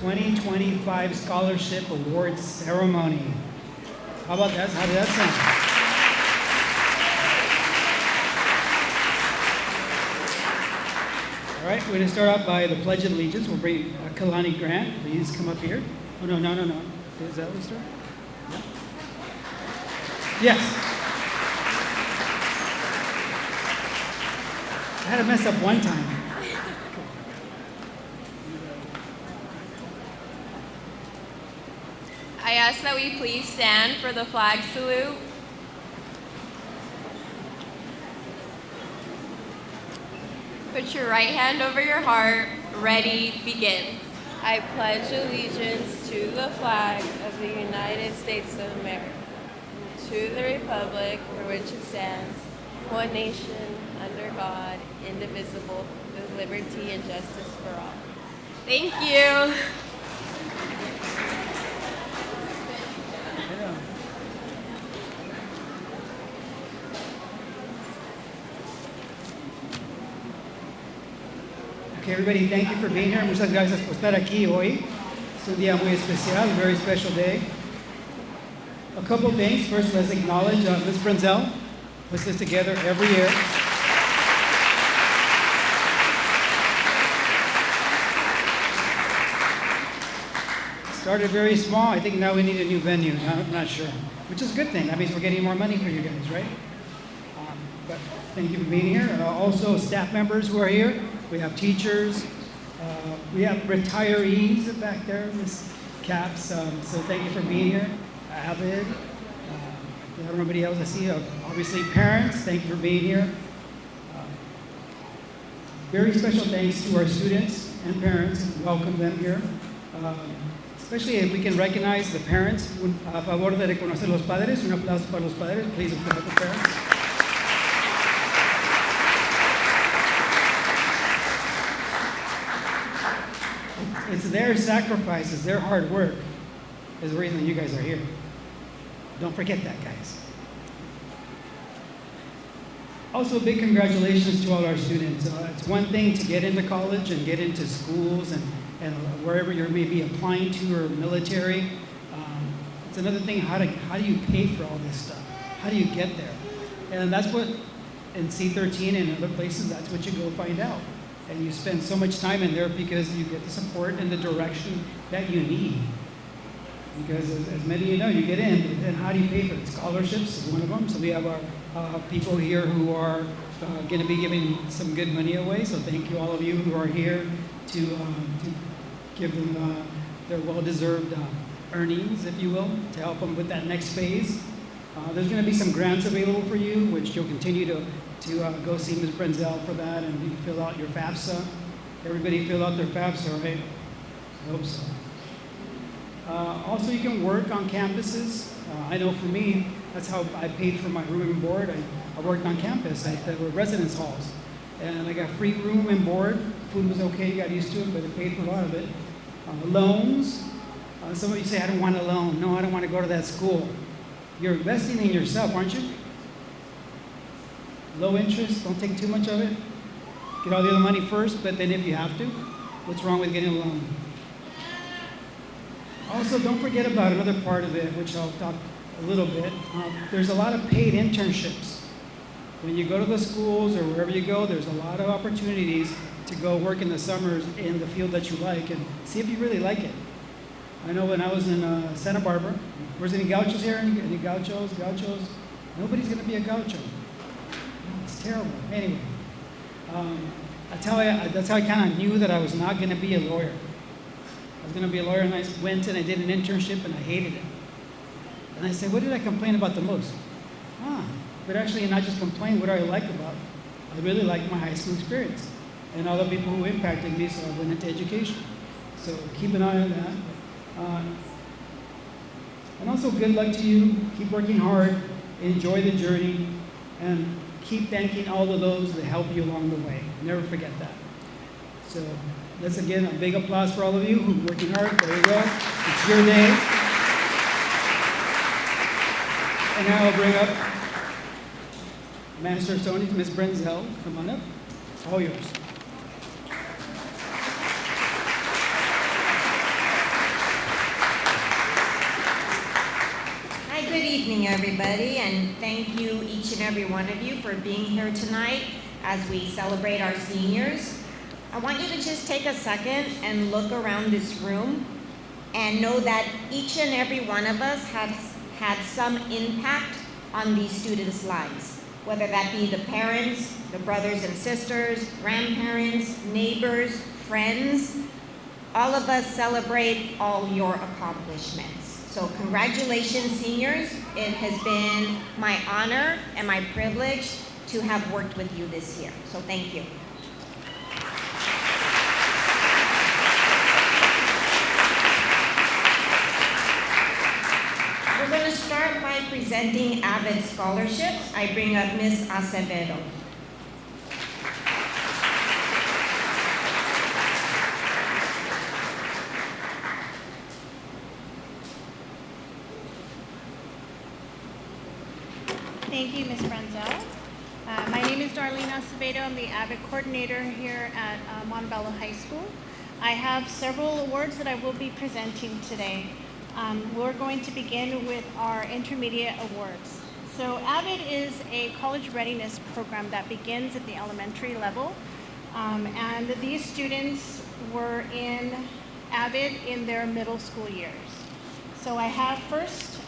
2025 Scholarship Awards Ceremony. How about that? How did that sound? All right, we're going to start out by the Pledge of Allegiance. We'll bring Kalani Grant. Please come up here. Oh, no. Is that what we start? No? Yes. I had to mess up one time. I ask that we please stand for the flag salute. Put your right hand over your heart. Ready, begin. I pledge allegiance to the flag of the United States of America, to the republic for which it stands, one nation, under God, indivisible, with liberty and justice for all. Thank you. Okay, everybody, thank you for being here. Muchas gracias por estar aquí hoy. Es un día muy especial, a very special day. A couple things. First, let's acknowledge Ms. Brenzel puts this together every year. Started very small. I think now we need a new venue. I'm not sure, which is a good thing. That means we're getting more money for you guys, right? But thank you for being here. Also, staff members who are here. We have teachers. We have retirees back there, Ms. Caps. So thank you for being here. Avid. Everybody else I see. Obviously, parents. Thank you for being here. Very special thanks to our students and parents. Welcome them here. Especially if we can recognize the parents. A favor de reconocer los padres. Un aplauso para los padres. Please applaud the parents. It's their sacrifices, their hard work is the reason you guys are here. Don't forget that, guys. Also, big congratulations to all our students. It's one thing to get into college and get into schools and wherever you may be applying to or military. It's another thing, how do you pay for all this stuff? How do you get there? And that's what, in C13 and other places, that's what you go find out. And you spend so much time in there because you get the support and the direction that you need. Because as many of you know, you get in, and how do you pay for it? Scholarships is one of them. So we have our people here who are going to be giving some good money away. So thank you all of you who are here to give them their well-deserved earnings, if you will, to help them with that next phase. There's going to be some grants available for you, which you'll continue to go see Ms. Brenzel for that, and you fill out your FAFSA. Everybody fill out their FAFSA, right? I hope so. Also, you can work on campuses. I know for me, that's how I paid for my room and board. I worked on campus at the residence halls. And I got free room and board. Food was okay, got used to it, but I paid for a lot of it. Loans. Some of you say, I don't want a loan. No, I don't want to go to that school. You're investing in yourself, aren't you? Low interest, don't take too much of it. Get all the other money first, but then if you have to, what's wrong with getting a loan? Also, don't forget about another part of it, which I'll talk a little bit. There's a lot of paid internships. When you go to the schools or wherever you go, there's a lot of opportunities to go work in the summers in the field that you like and see if you really like it. I know when I was in Santa Barbara, where's any gauchos here? Any gauchos? Nobody's going to be a gaucho. It's terrible. Anyway, I tell you, that's how I kind of knew that I was not going to be a lawyer. I was going to be a lawyer, and I went and I did an internship, and I hated it. And I said, what did I complain about the most? But actually, not just complain, what do I like about it? I really liked my high school experience and all the people who impacted me, so I went into education. So keep an eye on that. And also, good luck to you. Keep working hard, enjoy the journey, and keep thanking all of those that help you along the way. Never forget that. So let's again, a big applause for all of you who are working hard. There you go. It's your day. And now I'll bring up Master of Ceremonies, Ms. Brenzel. Come on up. All yours. everybody, and thank you each and every one of you for being here tonight as we celebrate our seniors. I want you to just take a second and look around this room and know that each and every one of us has had some impact on these students' lives, whether that be the parents, the brothers and sisters, grandparents, neighbors, friends. All of us celebrate all your accomplishments. So congratulations, seniors. It has been my honor and my privilege to have worked with you this year. So thank you. We're going to start by presenting Avid scholarships. I bring up Ms. Acevedo. Thank you, Ms. Branzel. My name is Darlene Acevedo. I'm the AVID coordinator here at Montebello High School. I have several awards that I will be presenting today. We're going to begin with our intermediate awards. So AVID is a college readiness program that begins at the elementary level. And these students were in AVID in their middle school years. So I have first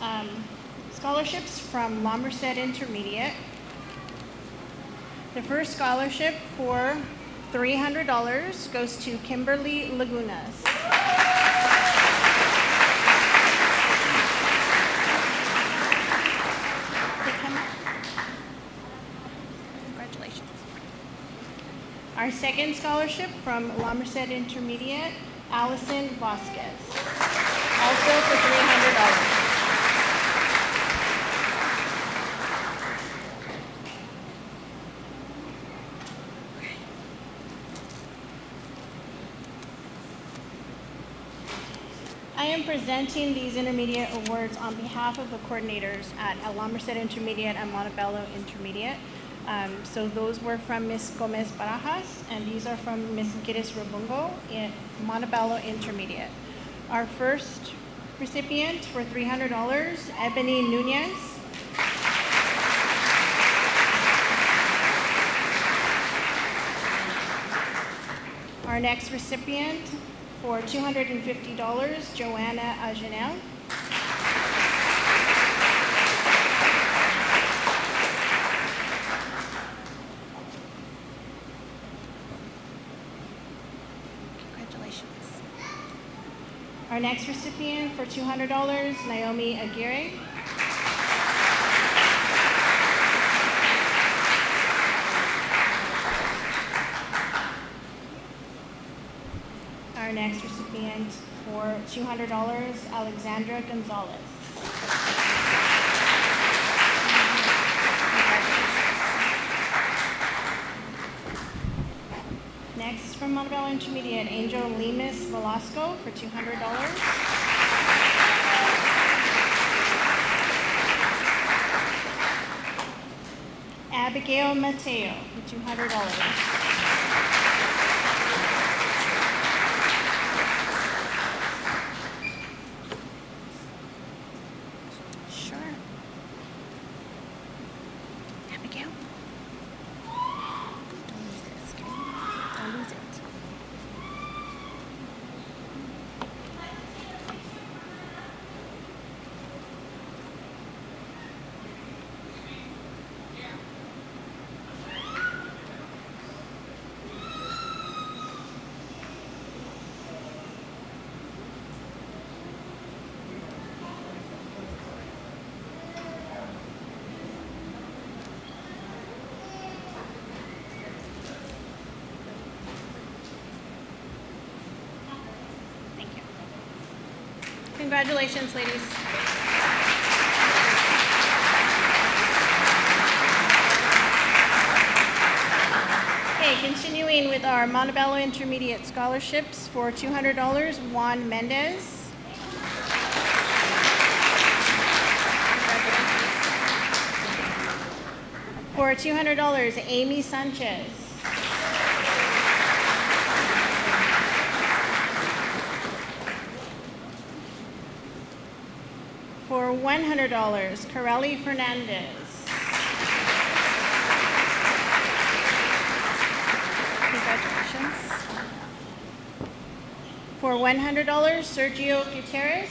scholarships from La Merced Intermediate. The first scholarship for $300 goes to Kimberly Lagunas. Congratulations. Our second scholarship from La Merced Intermediate, Allison Vasquez, also for $300. I am presenting these intermediate awards on behalf of the coordinators at La Merced Intermediate and Montebello Intermediate. So those were from Ms. Gomez Barajas, and these are from Ms. Gires Rabungo in Montebello Intermediate. Our first recipient for $300, Ebony Nunez. Our next recipient for $250, Joanna Agenel. Congratulations. Our next recipient for $200, Naomi Aguirre. Our next recipient for $200, Alexandra Gonzalez. Next from Montebello Intermediate, Angel Lemus Velasco for $200. Abigail Mateo for $200. Congratulations, ladies. Okay, continuing with our Montebello Intermediate scholarships for $200, Juan Mendez. For $200, Amy Sanchez. For $100, Corelli Fernandez. Congratulations. For $100, Sergio Gutierrez.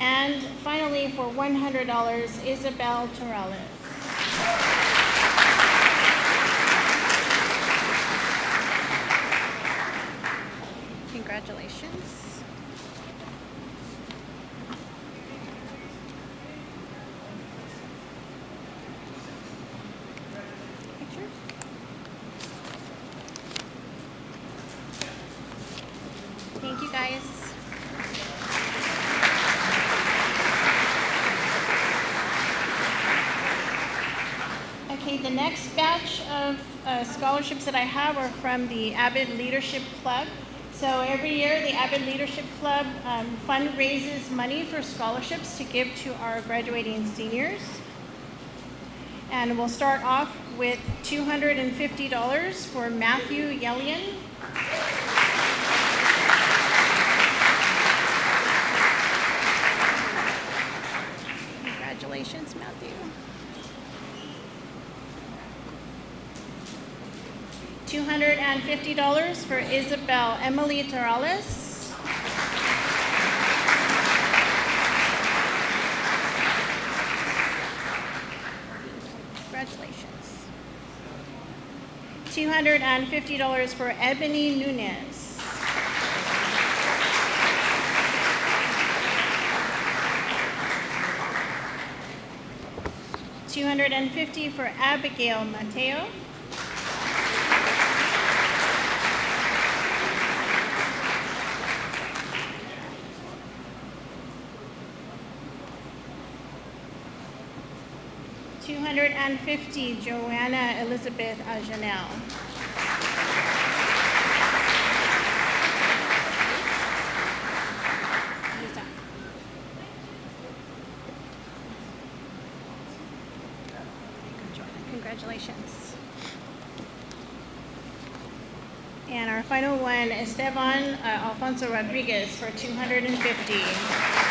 And finally, for $100, Isabel Torales. Congratulations. Pictures? Thank you, guys. Okay, the next batch of scholarships that I have are from the Avid Leadership Club. So every year, the Avid Leadership Club fundraises money for scholarships to give to our graduating seniors. And we'll start off with $250 for Matthew Yellian. Congratulations, Matthew. $250 for Isabel Emily Torales. Congratulations. $250 for Ebony Nunez. $250 for Abigail Mateo. $250, Joanna Elizabeth Ajanel. Congratulations. And our final one, Esteban Alfonso Rodriguez for $250.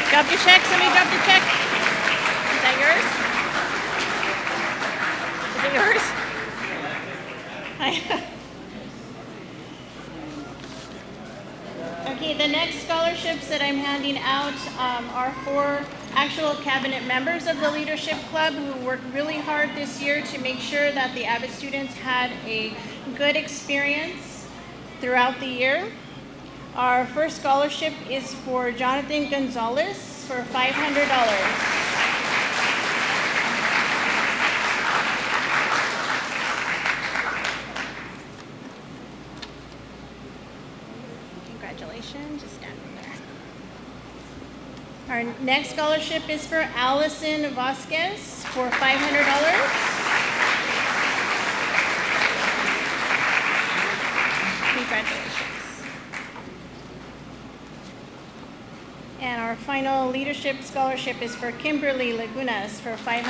Drop your check. Somebody drop the check. Is that yours? Is it yours? Okay, the next scholarships that I'm handing out are for actual cabinet members of the Leadership Club who worked really hard this year to make sure that the Avid students had a good experience throughout the year. Our first scholarship is for Jonathan Gonzalez for $500. Congratulations, just stand there. Our next scholarship is for Allison Vasquez for $500. Congratulations. And our final leadership scholarship is for Kimberly Lagunas for $500.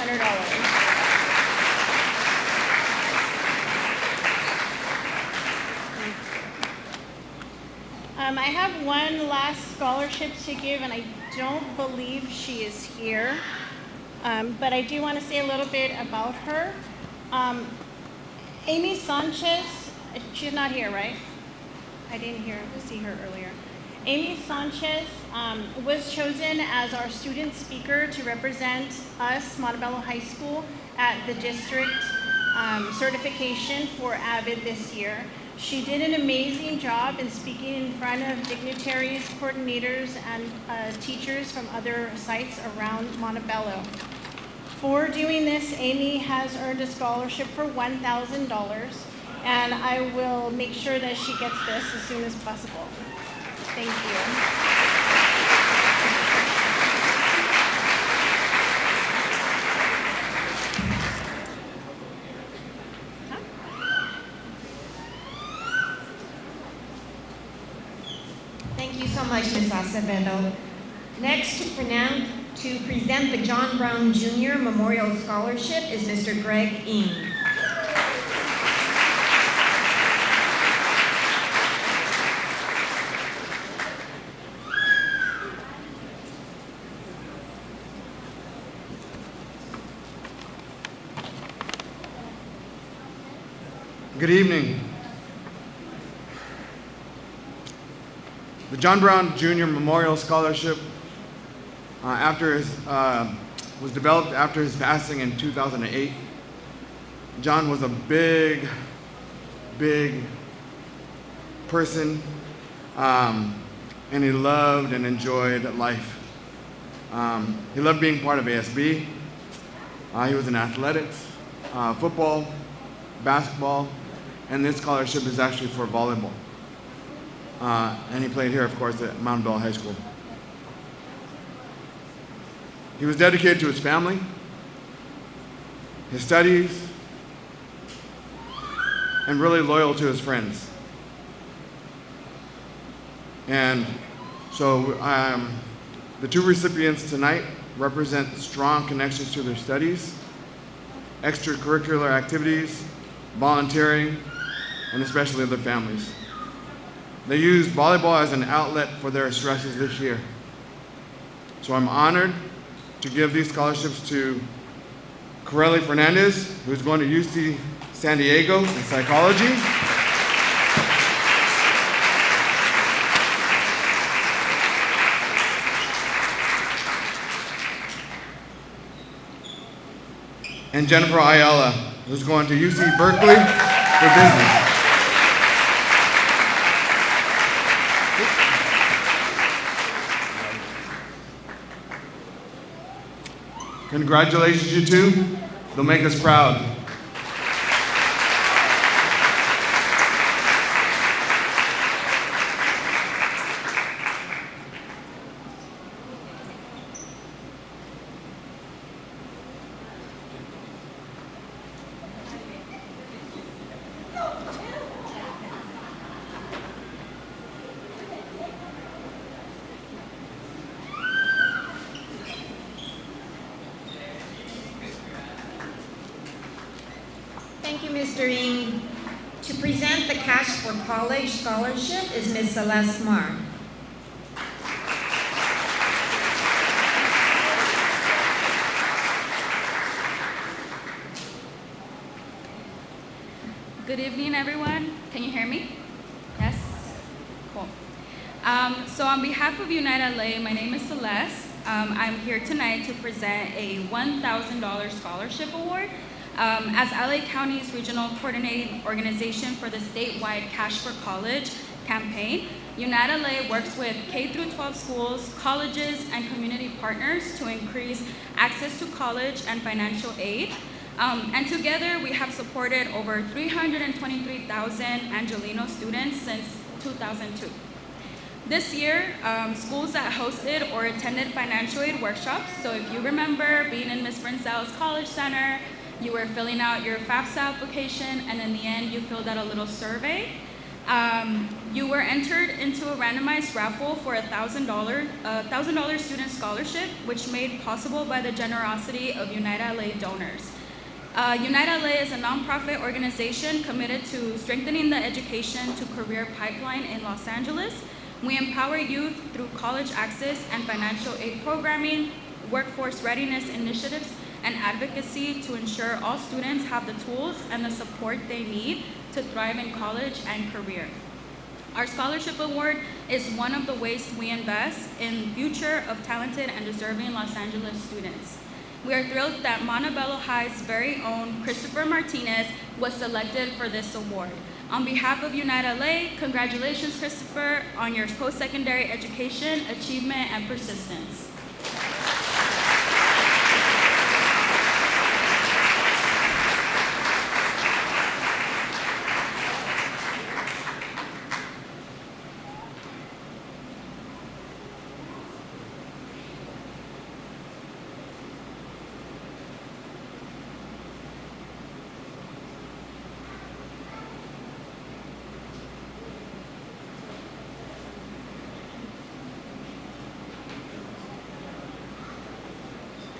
I have one last scholarship to give, and I don't believe she is here, but I do want to say a little bit about her. Amy Sanchez, she's not here, right? I didn't see her earlier. Amy Sanchez was chosen as our student speaker to represent us, Montebello High School, at the district certification for AVID this year. She did an amazing job in speaking in front of dignitaries, coordinators, and teachers from other sites around Montebello. For doing this, Amy has earned a scholarship for $1,000, and I will make sure that she gets this as soon as possible. Thank you. Thank you so much, Ms. Acevedo. Next, to present the John Brown Jr. Memorial Scholarship is Mr. Greg Ng. Good evening. The John Brown Jr. Memorial Scholarship was developed after his passing in 2008. John was a big person, and he loved and enjoyed life. He loved being part of ASB. He was in athletics, football, basketball, and this scholarship is actually for volleyball. And he played here, of course, at Montebello High School. He was dedicated to his family, his studies, and really loyal to his friends. And so the two recipients tonight represent strong connections to their studies, extracurricular activities, volunteering, and especially their families. They used volleyball as an outlet for their stresses this year. So I'm honored to give these scholarships to Corelli Fernandez, who's going to UC San Diego in psychology. And Jennifer Ayala, who's going to UC Berkeley for business. Congratulations, you two. They'll make us proud. Thank you, Mr. Ng. To present the Cash for College Scholarship is Ms. Celeste Mar. Good evening, everyone. Can you hear me? Yes? Cool. So on behalf of Unite LA, my name is Celeste. I'm here tonight to present a $1,000 scholarship award as LA County's regional coordinating organization for the statewide Cash for College campaign. Unite LA works with K-12 schools, colleges, and community partners to increase access to college and financial aid. And together, we have supported over 323,000 Angelino students since 2002. This year, schools that hosted or attended financial aid workshops, so if you remember being in Ms. Brinzel's College Center, you were filling out your FAFSA application, and in the end, you filled out a little survey. You were entered into a randomized raffle for a $1,000 student scholarship, which made possible by the generosity of Unite LA donors. Unite LA is a nonprofit organization committed to strengthening the education to career pipeline in Los Angeles. We empower youth through college access and financial aid programming, workforce readiness initiatives, and advocacy to ensure all students have the tools and the support they need to thrive in college and career. Our scholarship award is one of the ways we invest in the future of talented and deserving Los Angeles students. We are thrilled that Montebello High's very own Christopher Martinez was selected for this award. On behalf of Unite LA, congratulations, Christopher, on your post-secondary education, achievement, and persistence.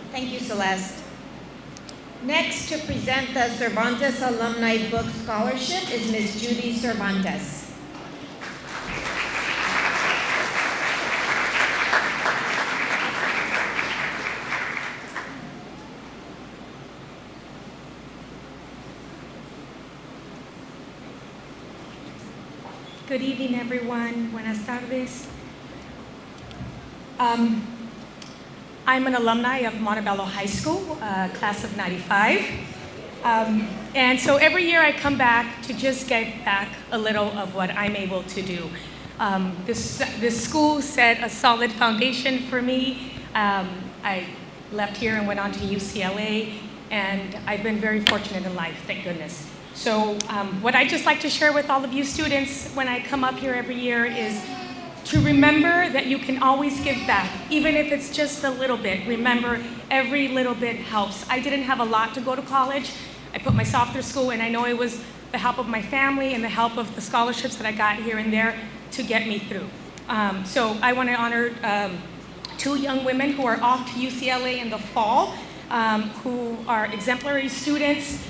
Thank you, Celeste. Next, to present the Cervantes Alumni Book Scholarship is Ms. Judy Cervantes. Good evening, everyone. Buenas tardes. I'm an alumni of Montebello High School, class of 95. And so every year I come back to just get back a little of what I'm able to do. This school set a solid foundation for me. I left here and went on to UCLA, and I've been very fortunate in life, thank goodness. So what I just like to share with all of you students when I come up here every year is to remember that you can always give back, even if it's just a little bit. Remember, every little bit helps. I didn't have a lot to go to college. I put myself through school, and I know it was the help of my family and the help of the scholarships that I got here and there to get me through. So I want to honor 2 young women who are off to UCLA in the fall, who are exemplary students,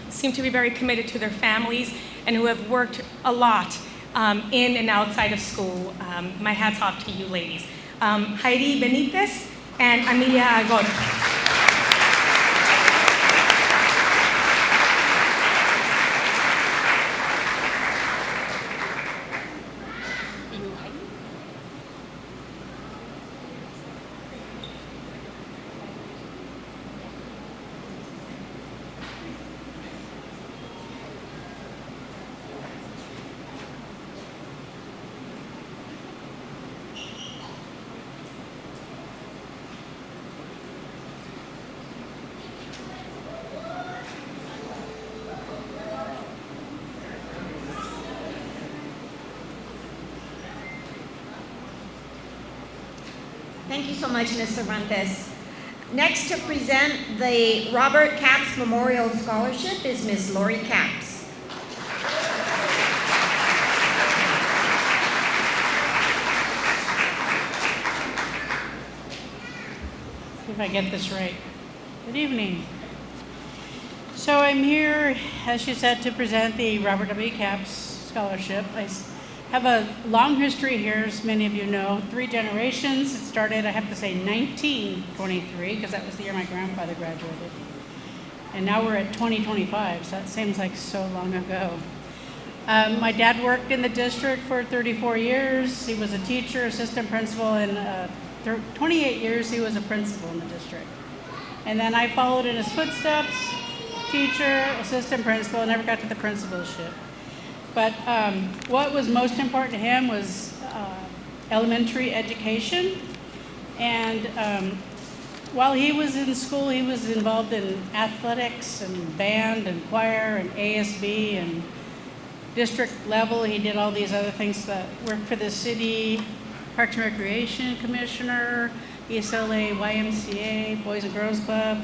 seem to be very committed to their families, and who have worked a lot in and outside of school. My hat's off to you ladies. Heidi Benitez and Amelia Agor. Thank you so much, Ms. Cervantes. Next to present the Robert Capps Memorial Scholarship is Ms. Lori Capps. See if I get this right. Good evening. So I'm here, as you said, to present the Robert W. Capps Scholarship. I have a long history here, as many of you know, 3 generations. It started, I have to say, 1923, because that was the year my grandfather graduated. And now we're at 2025, so that seems like so long ago. My dad worked in the district for 34 years. He was a teacher, assistant principal, and 28 years he was a principal in the district. And then I followed in his footsteps, teacher, assistant principal, never got to the principalship. But what was most important to him was elementary education. And while he was in school, he was involved in athletics and band and choir and ASB and district level. He did all these other things that worked for the city, Parks and Recreation Commissioner, ESLA, YMCA, Boys and Girls Club.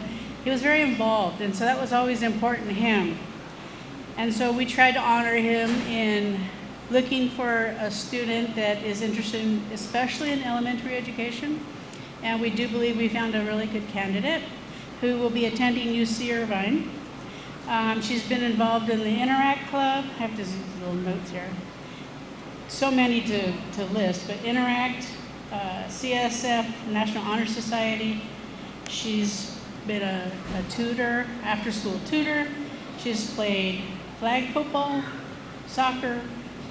He was very involved, and so that was always important to him. And so we tried to honor him in looking for a student that is interested in, especially in elementary education. And we do believe we found a really good candidate who will be attending UC Irvine. She's been involved in the Interact Club. I have to use little notes here. So many to list, but Interact, CSF, National Honor Society. She's been a tutor, after-school tutor. She's played flag football, soccer,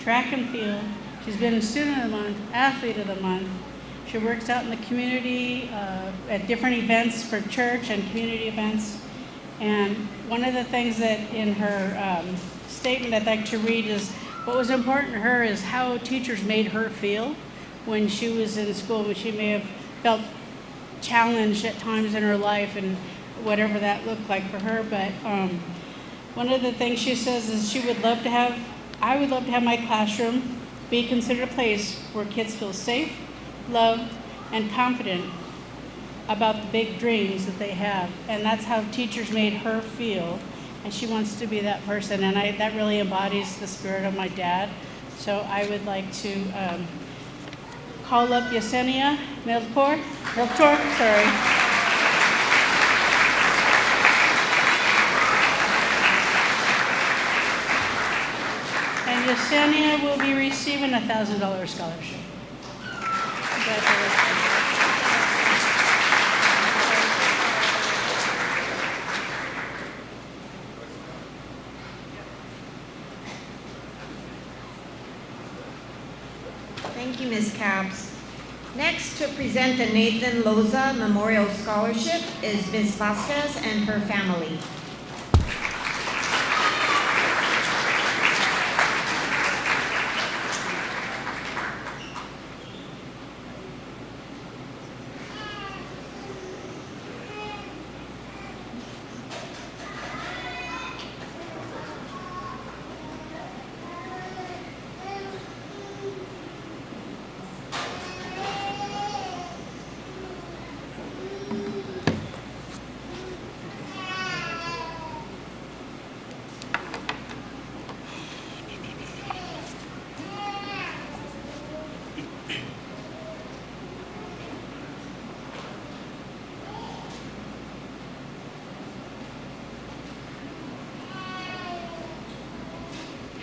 track and field. She's been Student of the Month, Athlete of the Month. She works out in the community at different events for church and community events. And one of the things that in her statement I'd like to read is what was important to her is how teachers made her feel when she was in school, when she may have felt challenged at times in her life and whatever that looked like for her. But one of the things she says is I would love to have my classroom be considered a place where kids feel safe, loved, and confident about the big dreams that they have. And that's how teachers made her feel. And she wants to be that person. And that really embodies the spirit of my dad. So I would like to call up Yesenia Melchor, sorry. And Yesenia will be receiving a $1,000 scholarship. Congratulations. Thank you, Ms. Capps. Next, to present the Nathan Loza Memorial Scholarship is Ms. Vasquez and her family.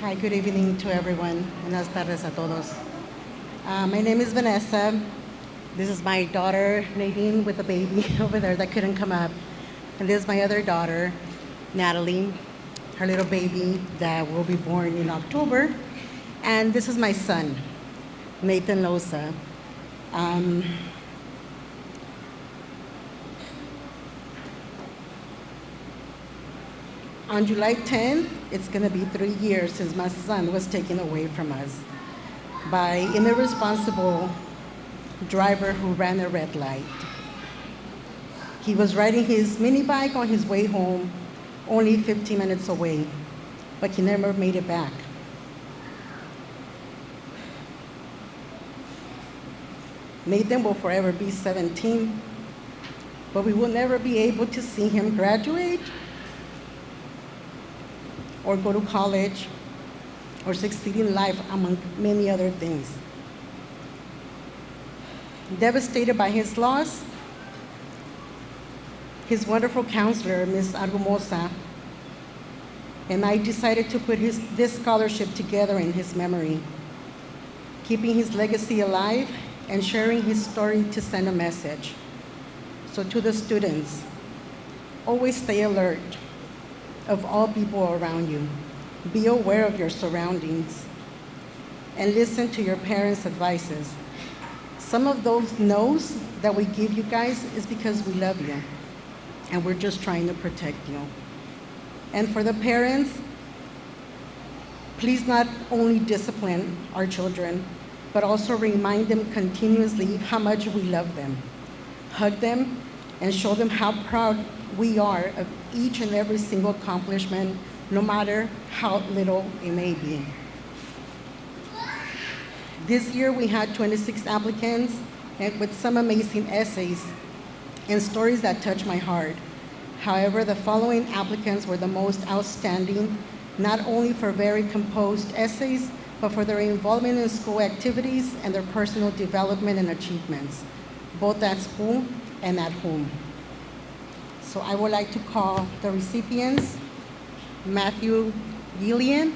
Hi, good evening to everyone. Buenas tardes a todos. My name is Vanessa. This is my daughter, Nadine, with the baby over there that couldn't come up. And this is my other daughter, Natalie, her little baby that will be born in October. And this is my son, Nathan Loza. On July 10th, it's going to be 3 years since my son was taken away from us by an irresponsible driver who ran a red light. He was riding his mini bike on his way home, only 15 minutes away, but he never made it back. Nathan will forever be 17, but we will never be able to see him graduate or go to college, or succeed in life, among many other things. Devastated by his loss, his wonderful counselor, Ms. Argumosa, and I decided to put this scholarship together in his memory, keeping his legacy alive and sharing his story to send a message. So to the students, always stay alert of all people around you. Be aware of your surroundings and listen to your parents' advices. Some of those no's that we give you guys is because we love you and we're just trying to protect you. And for the parents, please not only discipline our children, but also remind them continuously how much we love them. Hug them and show them how proud we are of each and every single accomplishment, no matter how little it may be. This year we had 26 applicants and with some amazing essays and stories that touch my heart. However, the following applicants were the most outstanding, not only for very composed essays, but for their involvement in school activities and their personal development and achievements, both at school and at home. So I would like to call the recipients, Matthew Gillian,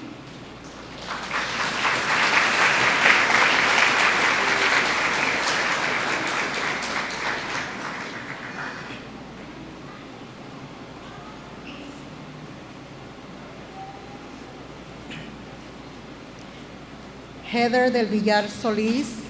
Heather del Villar Solis,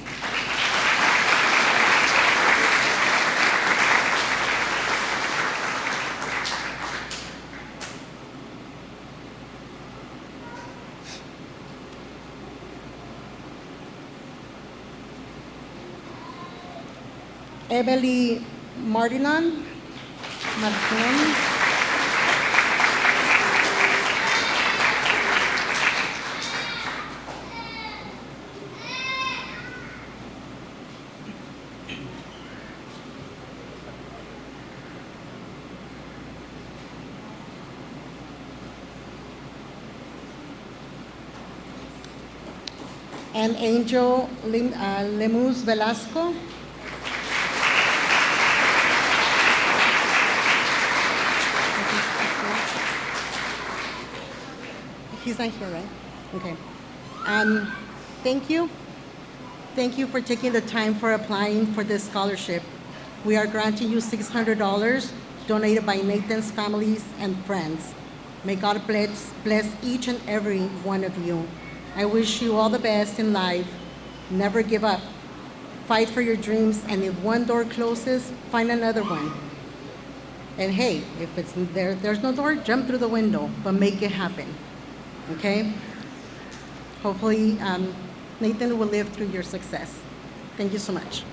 Emily Martinon, and Angel Lemus Velasco. He's not here, right? Okay. Thank you. Thank you for taking the time for applying for this scholarship. We are granting you $600 donated by Nathan's families and friends. May God bless each and every one of you. I wish you all the best in life. Never give up. Fight for your dreams, and if one door closes, find another one. And hey, if it's there's no door, jump through the window, but make it happen. Okay? Hopefully, Nathan will live through your success. Thank you so much.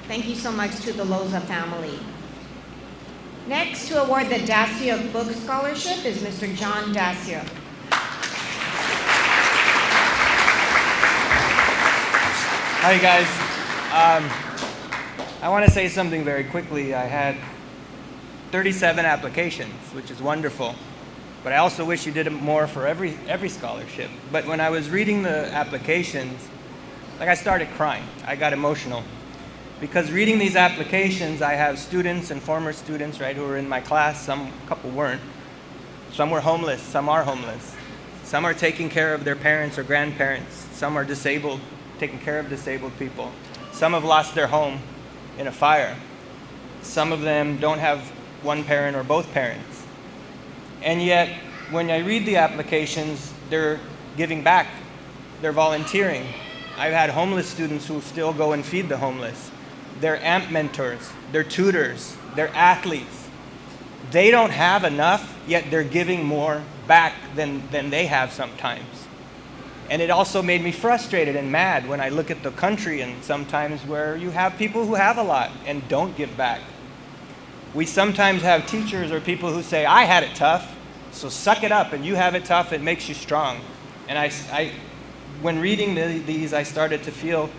Thank you so much to the Loza family. Next, to award the Dacia Book Scholarship is Mr. John Dacia. Hi guys. I want to say something very quickly. I had 37 applications, which is wonderful. But I also wish you did more for every scholarship. But when I was reading the applications, I started crying. I got emotional. Because reading these applications, I have students and former students, right, who were in my class. A couple weren't. Some were homeless, some are homeless. Some are taking care of their parents or grandparents. Some are disabled, taking care of disabled people. Some have lost their home in a fire. Some of them don't have one parent or both parents. And yet, when I read the applications, they're giving back. They're volunteering. I've had homeless students who still go and feed the homeless. They're AMP mentors, they're tutors, they're athletes. They don't have enough, yet they're giving more back than they have sometimes. And it also made me frustrated and mad when I look at the country and sometimes where you have people who have a lot and don't give back. We sometimes have teachers or people who say, I had it tough, so suck it up, and you have it tough, it makes you strong. And when reading these, I started to feel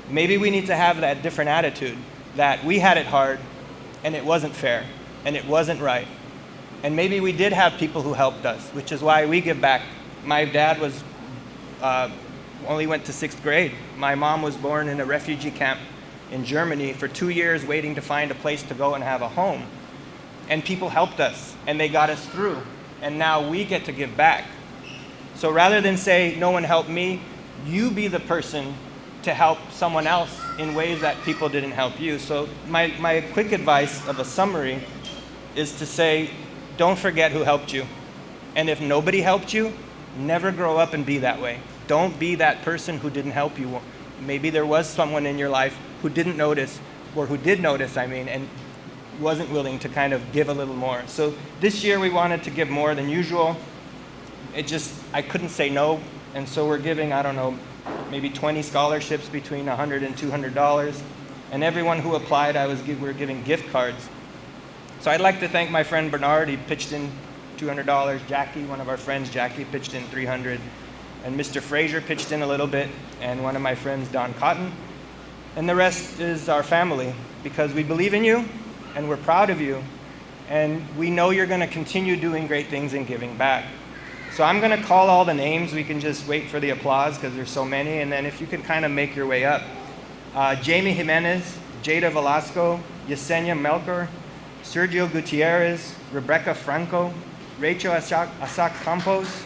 maybe we need to have that different attitude, that we had it hard, and it wasn't fair, and it wasn't right. And maybe we did have people who helped us, which is why we give back. My dad only went to 6th grade. My mom was born in a refugee camp in Germany for 2 years waiting to find a place to go and have a home. And people helped us, and they got us through. And now we get to give back. So rather than say, no one helped me, you be the person to help someone else in ways that people didn't help you. So my quick advice of a summary is to say, don't forget who helped you. And if nobody helped you, never grow up and be that way. Don't be that person who didn't help you. Maybe there was someone in your life who didn't notice, or who did notice, and wasn't willing to kind of give a little more. So this year we wanted to give more than usual. I couldn't say no, and so we're giving, I don't know, maybe 20 scholarships between $100 and $200. And everyone who applied, we're giving gift cards. So I'd like to thank my friend Bernard. He pitched in $200. Jackie, one of our friends, Jackie, pitched in $300. And Mr. Frazier pitched in a little bit, and one of my friends, Don Cotton. And the rest is our family, because we believe in you, and we're proud of you, and we know you're going to continue doing great things and giving back. So I'm going to call all the names. We can just wait for the applause because there's so many. And then if you can kind of make your way up. Jamie Jimenez, Jada Velasco, Yesenia Melchor, Sergio Gutierrez, Rebecca Franco, Rachel Asak Campos,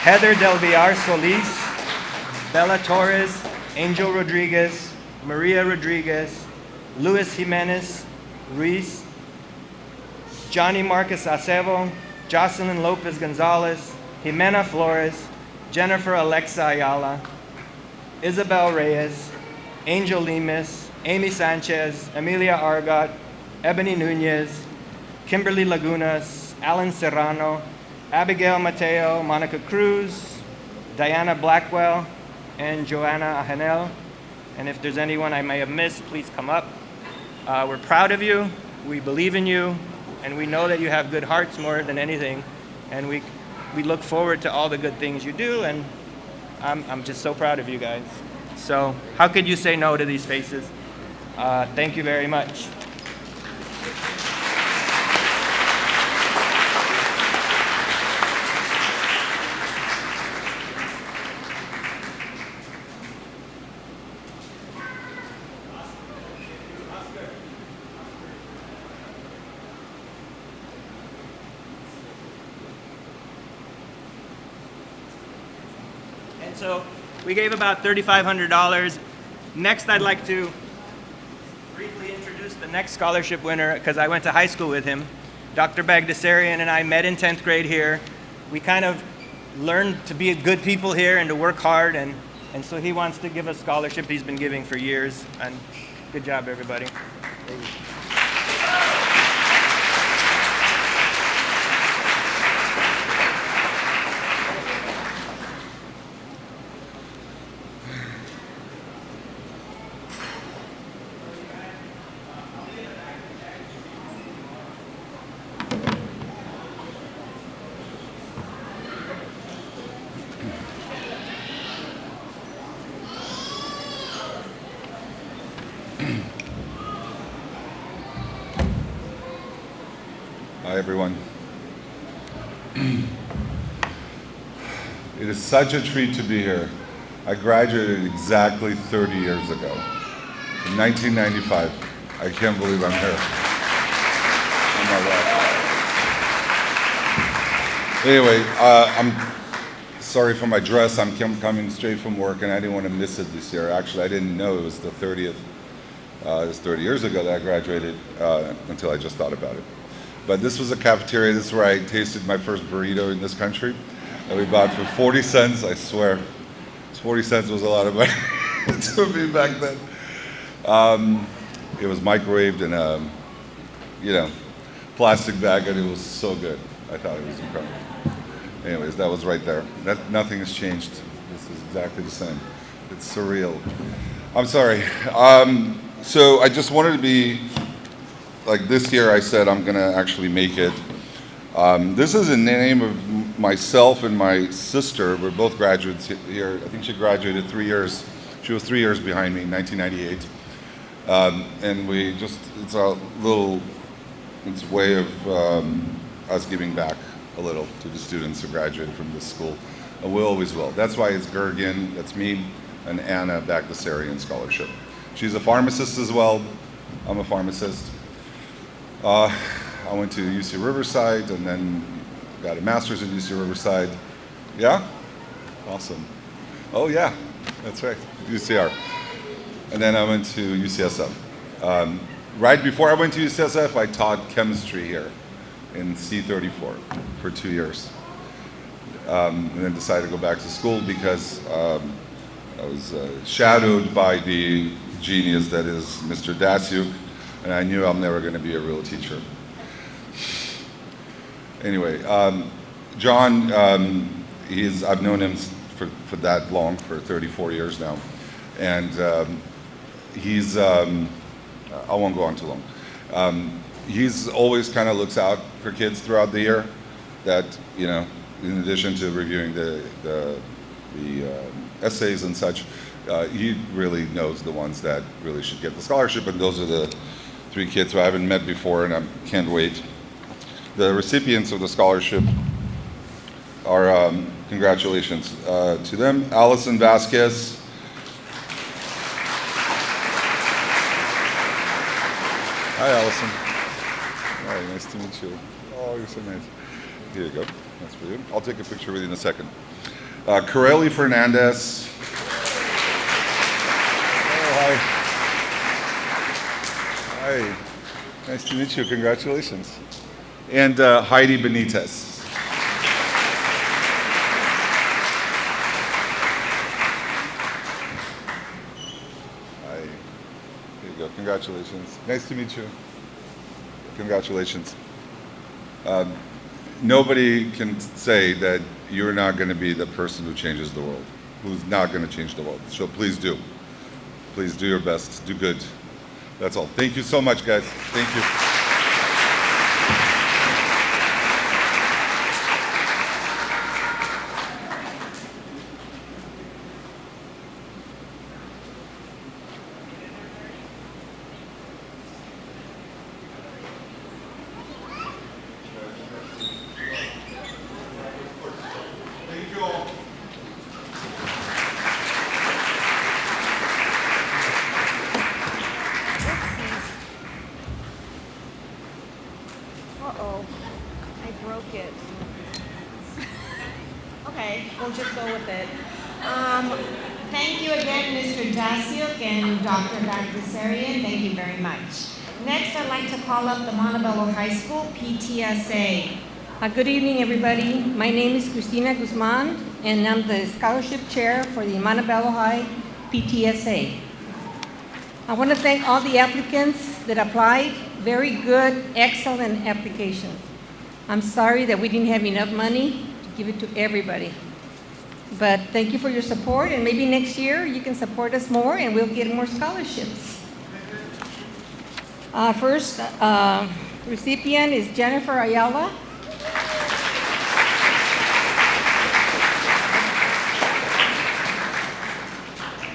Heather Del Villar Solis, Bella Torres, Angel Rodriguez, Maria Rodriguez, Luis Jimenez Ruiz, Johnny Marcus Acevo, Jocelyn Lopez Gonzalez, Jimena Flores, Jennifer Alexa Ayala, Isabel Reyes, Angel Lemus, Amy Sanchez, Emilia Argot, Ebony Nunez, Kimberly Lagunas, Alan Serrano, Abigail Mateo, Monica Cruz, Diana Blackwell, and Joanna Ahanel. And if there's anyone I may have missed, please come up. We're proud of you, we believe in you, and we know that you have good hearts more than anything. And we look forward to all the good things you do, and I'm just so proud of you guys. So how could you say no to these faces? Thank you very much. And so we gave about $3,500. Next, I'd like to briefly introduce the next scholarship winner, because I went to high school with him. Dr. Bagdasarian and I met in 10th grade here. We kind of learned to be good people here and to work hard, and so he wants to give a scholarship he's been giving for years. And good job, everybody. Thank you. Hi, everyone. It is such a treat to be here. I graduated exactly 30 years ago, in 1995. I can't believe I'm here. Oh my God. Anyway, I'm sorry for my dress. I'm coming straight from work, and I didn't want to miss it this year. Actually, I didn't know it was the 30th. It was 30 years ago that I graduated, until I just thought about it. But this was a cafeteria. This is where I tasted my first burrito in this country that we bought for 40 cents. I swear, 40 cents was a lot of money to me back then. It was microwaved in a, plastic bag, and it was so good. I thought it was incredible. Anyways, that was right there. Nothing has changed. This is exactly the same. It's surreal. I'm sorry. So I just wanted to be, like this year I said I'm gonna actually make it. This is in the name of myself and my sister. We're both graduates here. I think she graduated 3 years. She was 3 years behind me in 1998. And it's a little, it's a way of us giving back a little to the students who graduated from this school. And we always will. That's why it's Gergen, that's me, and Anna Bagdasarian Scholarship. She's a pharmacist as well. I'm a pharmacist. I went to UC Riverside and then got a master's at UC Riverside. Yeah? Awesome. Oh yeah, that's right, UCR. And then I went to UCSF. Right before I went to UCSF, I taught chemistry here in C34 for 2 years. And then decided to go back to school because I was shadowed by the genius that is Mr. Dasyuk, and I knew I'm never going to be a real teacher. Anyway, John, I've known him for that long, for 34 years now, and I won't go on too long. He's always kind of looks out for kids throughout the year that, in addition to reviewing the essays and such, he really knows the ones that really should get the scholarship, and those are the 3 kids who I haven't met before, and I can't wait. The recipients of the scholarship are, congratulations to them. Allison Vasquez. Hi, Allison. Hi, nice to meet you. Oh, you're so nice. Here you go. That's for you. I'll take a picture with you in a second. Corelli Fernandez. Oh, hi. Hi. Nice to meet you. Congratulations. And Heidi Benitez. Hi. There you go. Congratulations. Nice to meet you. Congratulations. Nobody can say that you're not going to be the person who changes the world, who's not going to change the world. So please do. Please do your best. Do good. That's all. Thank you so much, guys. Thank you. Thank you all. Uh-oh, I broke it. Okay, we'll just go with it. Thank you again, Mr. Dasyuk and Dr. Bagdasarian. Thank you very much. Next, I'd like to call up the Montebello High School PTSA. Good evening, everybody. My name is Cristina Guzman, and I'm the scholarship chair for the Montebello High PTSA. I want to thank all the applicants that applied. Very good, excellent applications. I'm sorry that we didn't have enough money to give it to everybody. But thank you for your support, and maybe next year you can support us more and we'll get more scholarships. First recipient is Jennifer Ayala.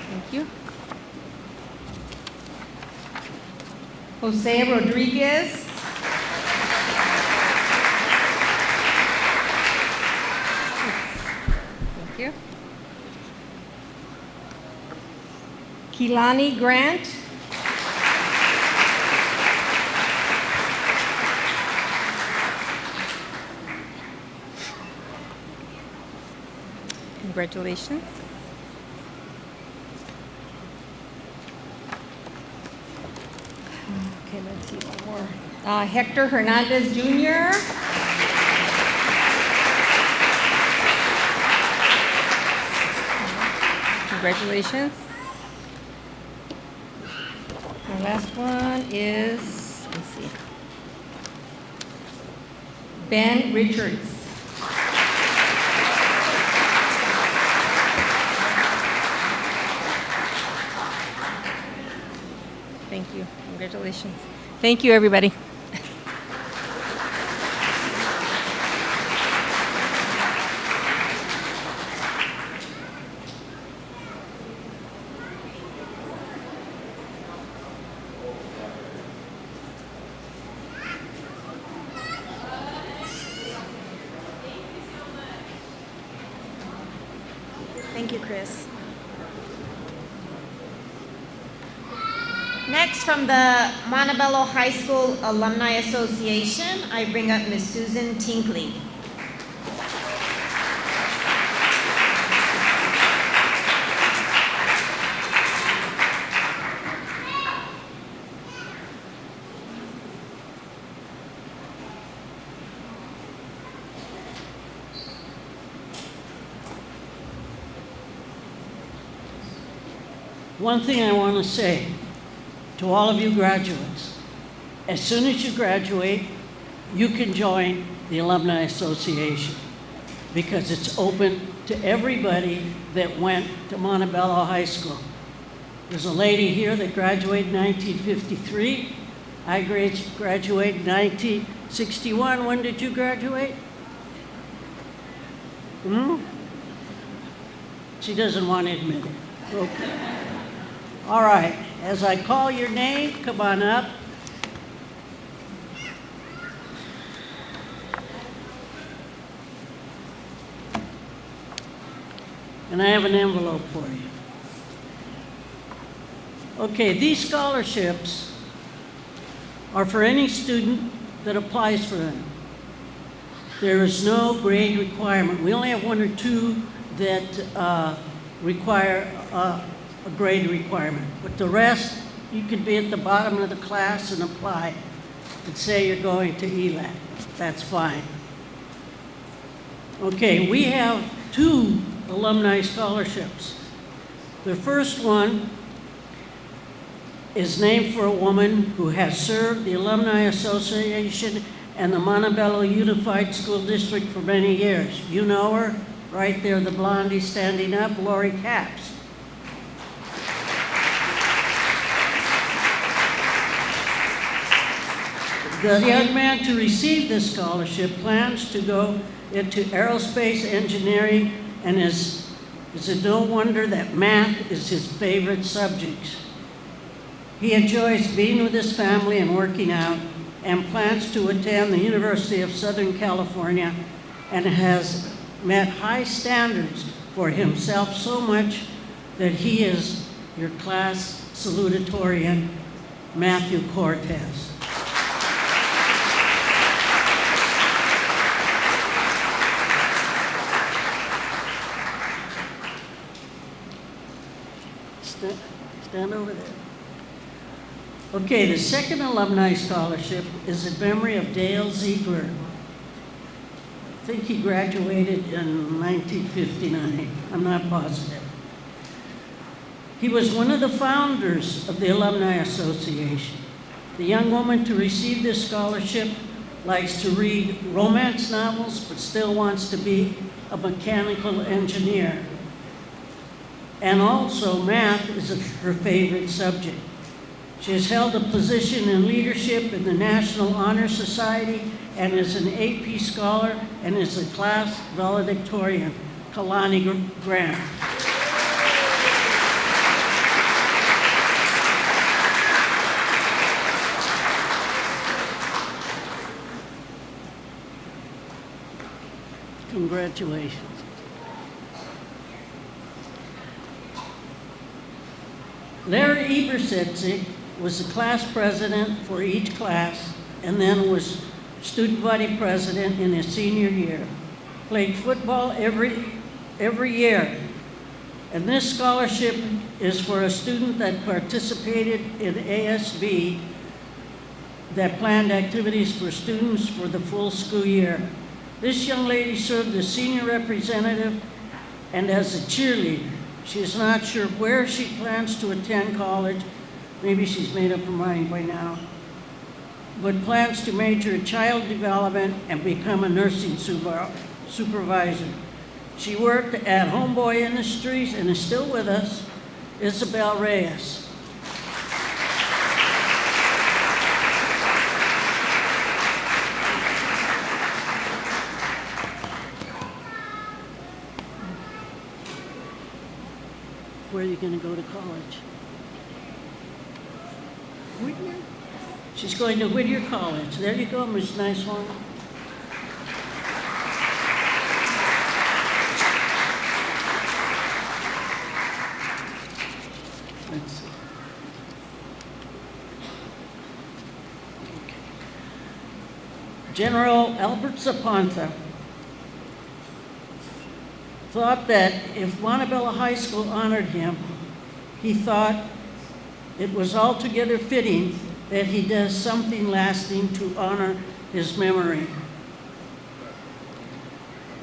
Thank you. Jose Rodriguez. Thank you. Kilani Grant. Congratulations. Okay, let's see one more. Hector Hernandez Jr. Congratulations. The last one is, let's see, Ben Richards. Thank you. Congratulations. Thank you, everybody. Thank you, Chris. Next, from the Montebello High School Alumni Association, I bring up Ms. Susan Tinkley. One thing I want to say to all of you graduates, as soon as you graduate, you can join the Alumni Association because it's open to everybody that went to Montebello High School. There's a lady here that graduated in 1953. I graduated in 1961. When did you graduate? She doesn't want to admit it. Okay. All right, as I call your name, come on up. And I have an envelope for you. Okay, these scholarships are for any student that applies for them. There is no grade requirement. We only have one or two that require a grade requirement. But the rest, you could be at the bottom of the class and apply and say you're going to ELAC. That's fine. Okay, we have 2 alumni scholarships. The first one is named for a woman who has served the Alumni Association and the Montebello Unified School District for many years. You know her, right there, the blondie standing up, Lori Capps. The young man to receive this scholarship plans to go into aerospace engineering, and is it no wonder that math is his favorite subject. He enjoys being with his family and working out, and plans to attend the University of Southern California, and has met high standards for himself so much that he is your class salutatorian, Matthew Cortez. Stand over there. Okay, the second alumni scholarship is in memory of Dale Ziegler. I think he graduated in 1959. I'm not positive. He was one of the founders of the Alumni Association. The young woman to receive this scholarship likes to read romance novels, but still wants to be a mechanical engineer. And also, math is her favorite subject. She has held a position in leadership in the National Honor Society and is an AP scholar and is a class valedictorian. Kalani Grant. Congratulations. Larry Ebersetzik was the class president for each class and then was student body president in his senior year. Played football every year. And this scholarship is for a student that participated in ASB that planned activities for students for the full school year. This young lady served as senior representative and as a cheerleader. She is not sure where she plans to attend college. Maybe she's made up her mind by now. But plans to major in child development and become a nursing supervisor. She worked at Homeboy Industries and is still with us, Isabel Reyes. Where are you going to go to college? Whittier? She's going to Whittier College. There you go, Miss Nice One. Let's see. Okay. General Albert Zapanta thought that if Montebello High School honored him, he thought it was altogether fitting that he does something lasting to honor his memory.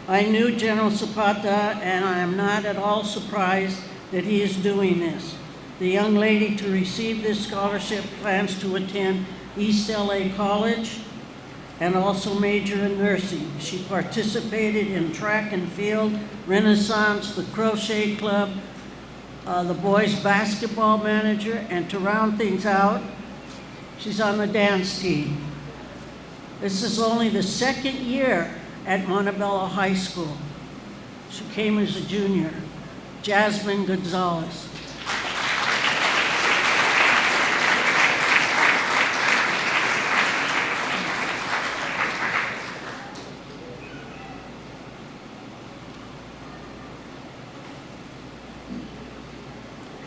I knew General Zapata, and I am not at all surprised that he is doing this. The young lady to receive this scholarship plans to attend East LA College and also major in nursing. She participated in track and field, Renaissance, the crochet club, the boys basketball manager, and to round things out, she's on the dance team. This is only the second year at Montebello High School. She came as a junior. Jasmine Gonzalez.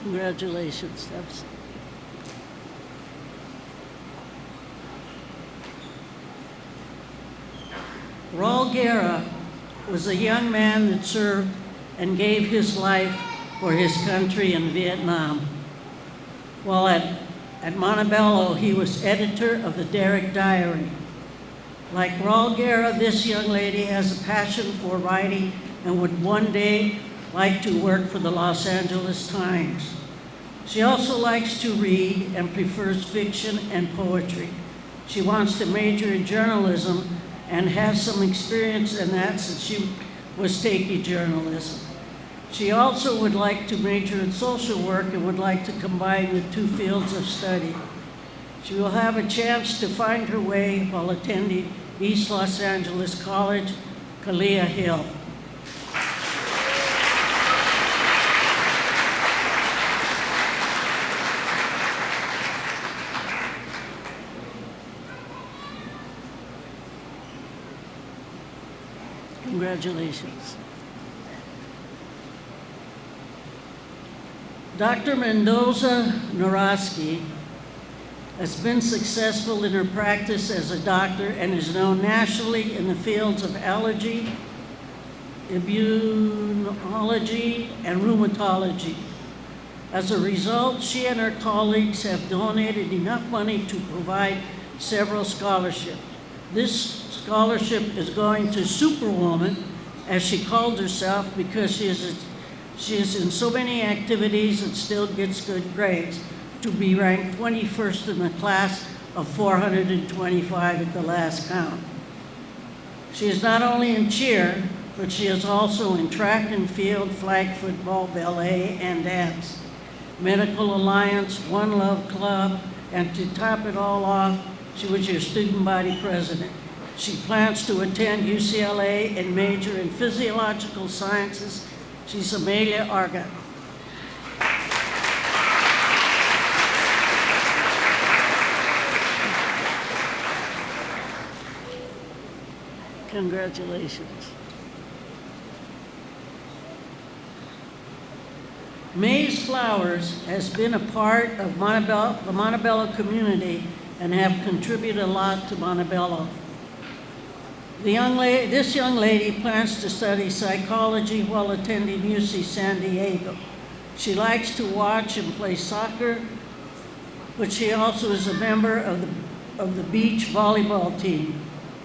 Congratulations. Raul Guerra was a young man that served and gave his life for his country in Vietnam. While at Montebello, he was editor of the Derrick Diary. Like Raul Guerra, this young lady has a passion for writing and would one day like to work for the Los Angeles Times. She also likes to read and prefers fiction and poetry. She wants to major in journalism and has some experience in that since she was taking journalism. She also would like to major in social work and would like to combine the two fields of study. She will have a chance to find her way while attending East Los Angeles College, Kalia Hill. Congratulations. Dr. Mendoza Naraski has been successful in her practice as a doctor and is known nationally in the fields of allergy, immunology, and rheumatology. As a result, she and her colleagues have donated enough money to provide several scholarships. This scholarship is going to Superwoman, as she called herself, because she is in so many activities and still gets good grades, to be ranked 21st in the class of 425 at the last count. She is not only in cheer, but she is also in track and field, flag football, ballet, and dance. Medical Alliance, One Love Club, and to top it all off, she was your student body president. She plans to attend UCLA and major in physiological sciences. She's Amelia Arga. Congratulations. Mays Flowers has been a part of the Montebello community and have contributed a lot to Montebello. This young lady plans to study psychology while attending UC San Diego. She likes to watch and play soccer, but she also is a member of the beach volleyball team,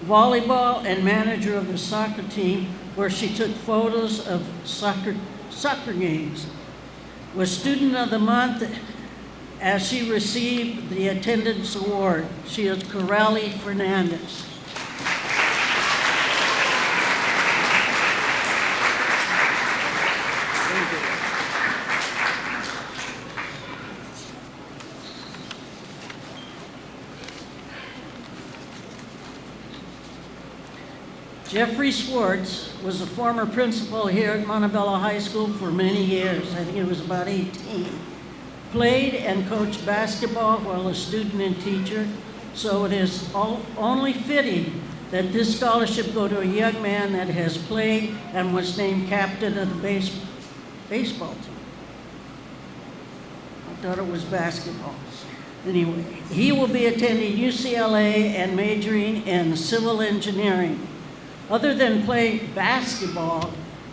volleyball and manager of the soccer team, where she took photos of soccer games. Was Student of the Month as she received the attendance award. She is Corrali Fernandez. Jeffrey Swartz was a former principal here at Montebello High School for many years. I think it was about 18. Played and coached basketball while a student and teacher, so it is only fitting that this scholarship go to a young man that has played and was named captain of the baseball team. I thought it was basketball. Anyway, he will be attending UCLA and majoring in civil engineering. Other than playing basketball,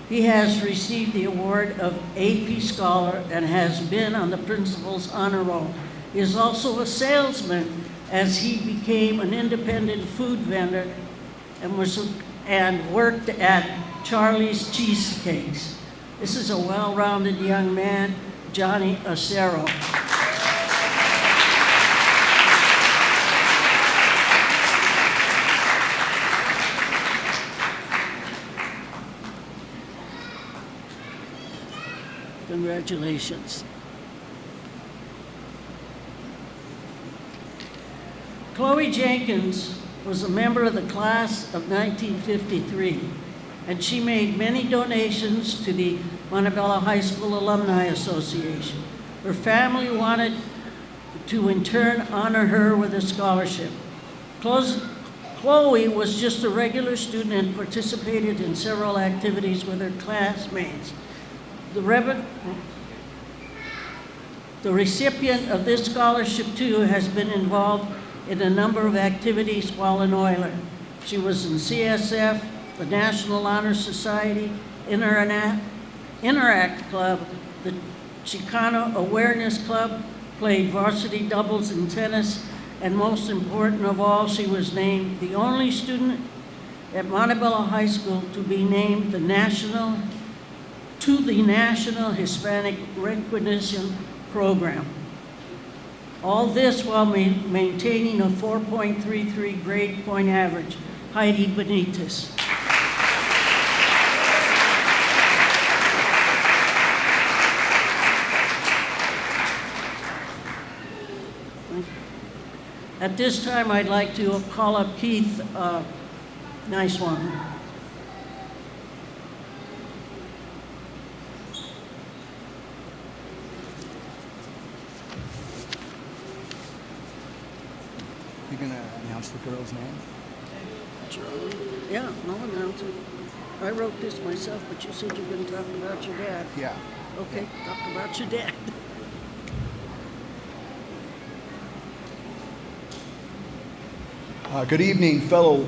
he has received the award of AP Scholar and has been on the principal's honor roll. He is also a salesman as he became an independent food vendor and worked at Charlie's Cheesecakes. This is a well-rounded young man, Johnny Acero. Congratulations. Chloe Jenkins was a member of the class of 1953, and she made many donations to the Montebello High School Alumni Association. Her family wanted to in turn honor her with a scholarship. Chloe was just a regular student and participated in several activities with her classmates. The recipient of this scholarship, too, has been involved in a number of activities while in Euler. She was in CSF, the National Honor Society, Interact Club, the Chicano Awareness Club, played varsity doubles in tennis, and most important of all, she was named the only student at Montebello High School to be named the National Hispanic Recognition Program. All this while maintaining a 4.33 grade point average. Heidi Benitez. At this time, I'd like to call up Keith Nicewanger. You're gonna announce the girl's name? Yeah, no announcement. I wrote this myself, but you said you're going to talk about your dad. Yeah. Okay, talk about your dad. Good evening, fellow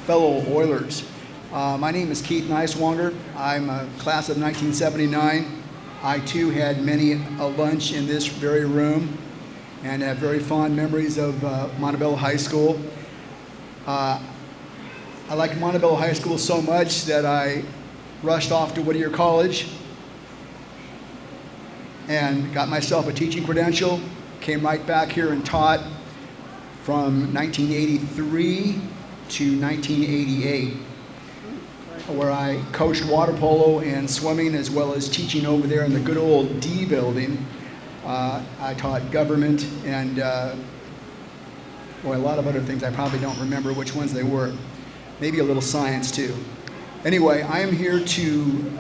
Oilers. My name is Keith Nicewanger. I'm a class of 1979. I too had many a lunch in this very room and have very fond memories of Montebello High School. I liked Montebello High School so much that I rushed off to Whittier College and got myself a teaching credential, came right back here and taught from 1983 to 1988, where I coached water polo and swimming, as well as teaching over there in the good old D building. I taught government and a lot of other things. I probably don't remember which ones they were. Maybe a little science too. Anyway, I am here to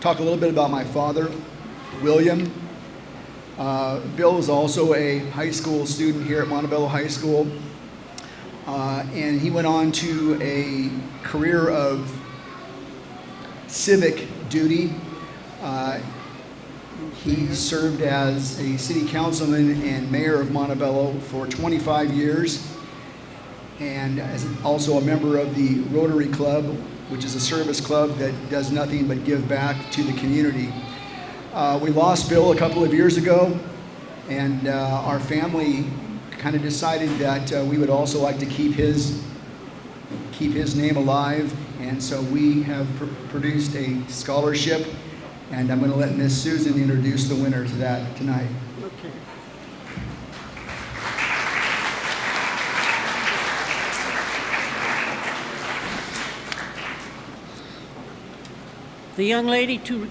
talk a little bit about my father, William. Bill was also a high school student here at Montebello High School, and he went on to a career of civic duty. He served as a city councilman and mayor of Montebello for 25 years, and as also a member of the Rotary Club, which is a service club that does nothing but give back to the community. We lost Bill a couple of years ago, and our family kind of decided that we would also like to keep his name alive, and so we have produced a scholarship, and I'm going to let Miss Susan introduce the winner to that tonight. Okay. The young lady to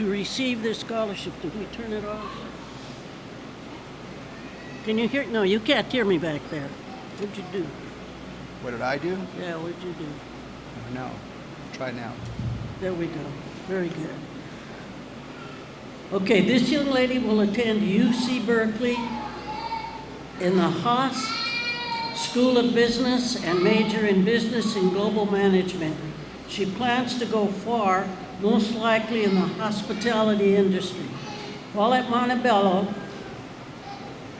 receive this scholarship, did we turn it off? Can you hear? No, you can't hear me back there. What'd you do? What did I do? Yeah, what'd you do? No. Try now. There we go. Very good. Okay, this young lady will attend UC Berkeley in the Haas School of Business and major in Business and Global Management. She plans to go far, most likely in the hospitality industry. While at Montebello,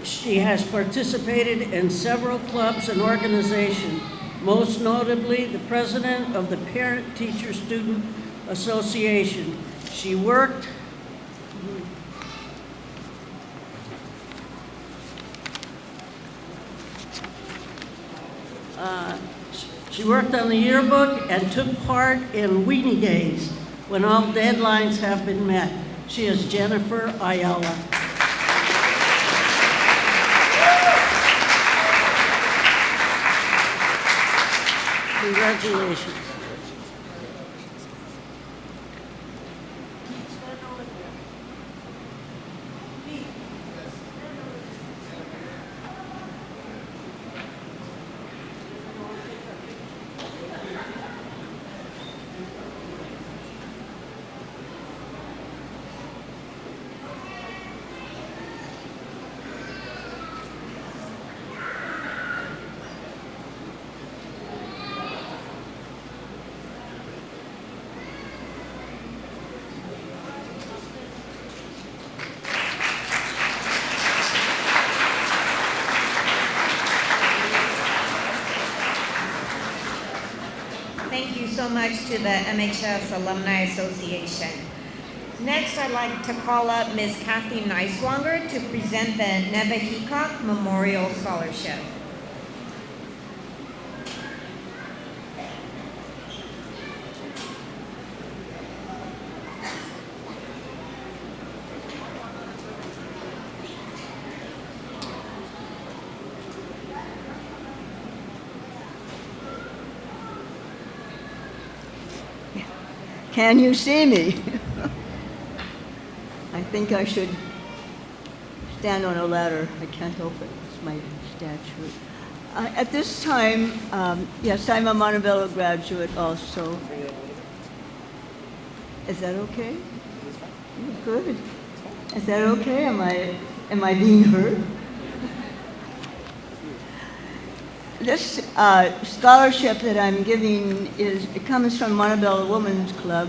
she has participated in several clubs and organizations, most notably the president of the Parent Teacher Student Association. She worked on the yearbook and took part in Weenie Days when all deadlines have been met. She is Jennifer Ayala. Congratulations. so much to the MHS Alumni Association. Next, I'd like to call up Ms. Kathy Neiswanger to present the Neva Heacock Memorial Scholarship. Can you see me? I think I should stand on a ladder. I can't help it. It's my stature. At this time, yes, I'm a Montebello graduate also. Is that okay? Good. Is that okay? Am I being heard? This scholarship that I'm giving it comes from Montebello Women's Club,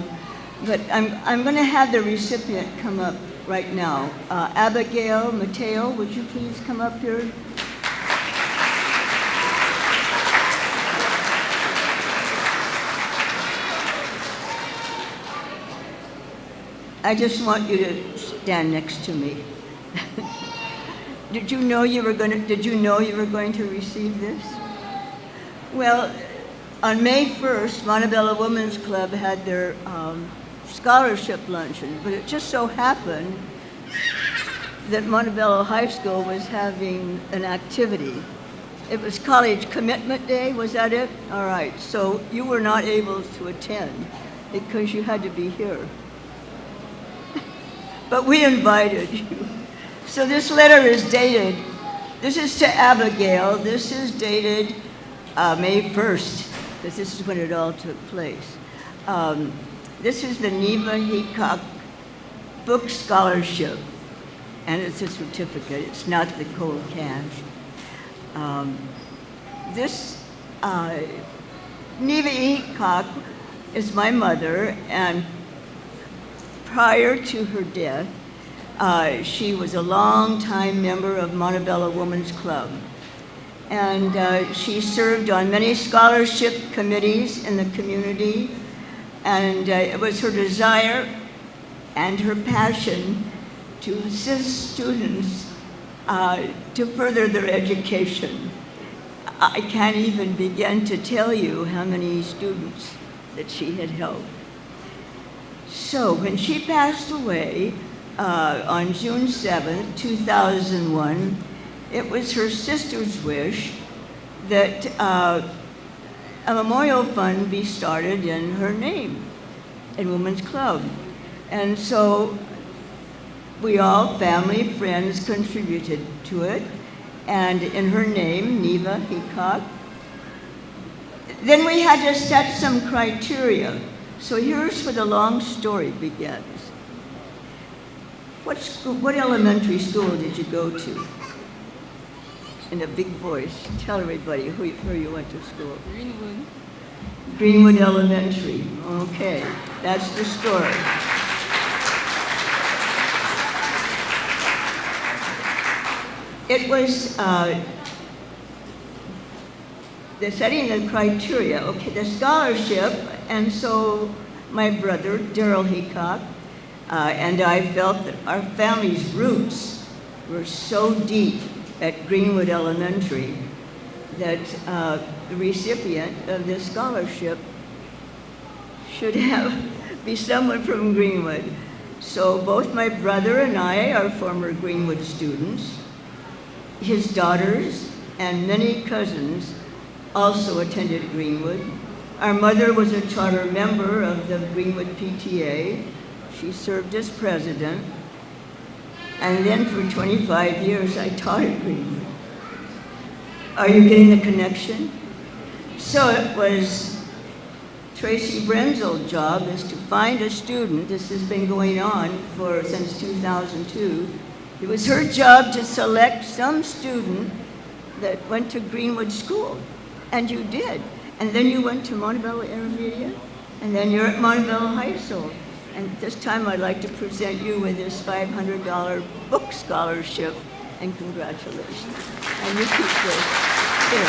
but I'm going to have the recipient come up right now. Abigail Mateo, would you please come up here? I just want you to stand next to me. Did you know you were going to receive this? Well, on May 1st, Montebello Women's Club had their scholarship luncheon, but it just so happened that Montebello High School was having an activity. It was College Commitment Day, was that it? All right, so you were not able to attend because you had to be here. But we invited you. So this letter is dated, this is to Abigail, this is dated May 1st, because this is when it all took place. This is the Neva Heacock Book Scholarship, and it's a certificate, it's not the cold cash. This Neva Heacock is my mother, and prior to her death, she was a long-time member of Montebello Women's Club. And she served on many scholarship committees in the community. And it was her desire and her passion to assist students to further their education. I can't even begin to tell you how many students that she had helped. So when she passed away, on June 7th, 2001, it was her sister's wish that a memorial fund be started in her name, in Women's Club. And so we all, family, friends, contributed to it, and in her name, Neva Heacock. Then we had to set some criteria. So here's where the long story begins. What elementary school did you go to? In a big voice, tell everybody where you went to school. Greenwood. Greenwood Elementary. Okay, that's the story. It was the setting the criteria. Okay, the scholarship, and so my brother, Daryl Heacock, and I felt that our family's roots were so deep at Greenwood Elementary that the recipient of this scholarship should be someone from Greenwood. So both my brother and I are former Greenwood students. His daughters and many cousins also attended Greenwood. Our mother was a charter member of the Greenwood PTA. She served as president. And then for 25 years, I taught at Greenwood. Are you getting the connection? So it was Tracy Brenzel's job is to find a student. This has been going on since 2002. It was her job to select some student that went to Greenwood School, and you did. And then you went to Montebello Intermediate, and then you're at Montebello High School. And this time I'd like to present you with this $500 book scholarship, and congratulations. And you keep this. Here,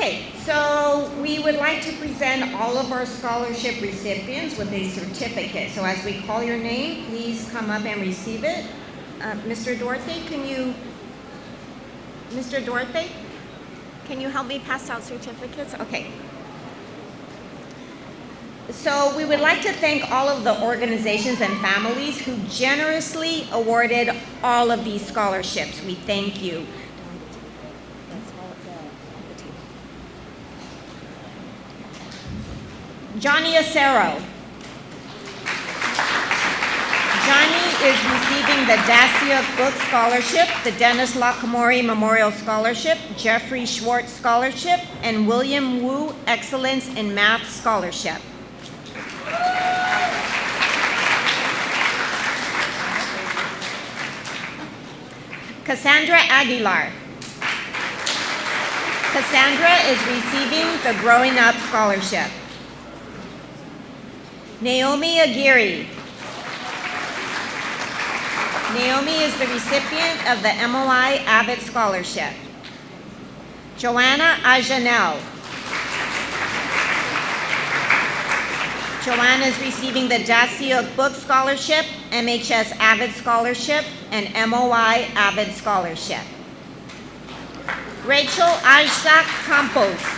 Okay, so we would like to present all of our scholarship recipients with a certificate. So as we call your name, please come up and receive it. Mr. Dorothy, can you help me pass out certificates? Okay. So we would like to thank all of the organizations and families who generously awarded all of these scholarships. We thank you. Johnny Acero. Johnny is receiving the Dacia Book Scholarship, the Dennis Locamore Memorial Scholarship, Jeffrey Schwartz Scholarship, and William Wu Excellence in Math Scholarship. Cassandra Aguilar. Cassandra is receiving the Growing Up Scholarship. Naomi Aguirre. Naomi is the recipient of the MOI Avid Scholarship. Joanna Ajanel. Joanna is receiving the Dacia Book Scholarship, MHS Avid Scholarship, and MOI Avid Scholarship. Rachel Isaac Campos.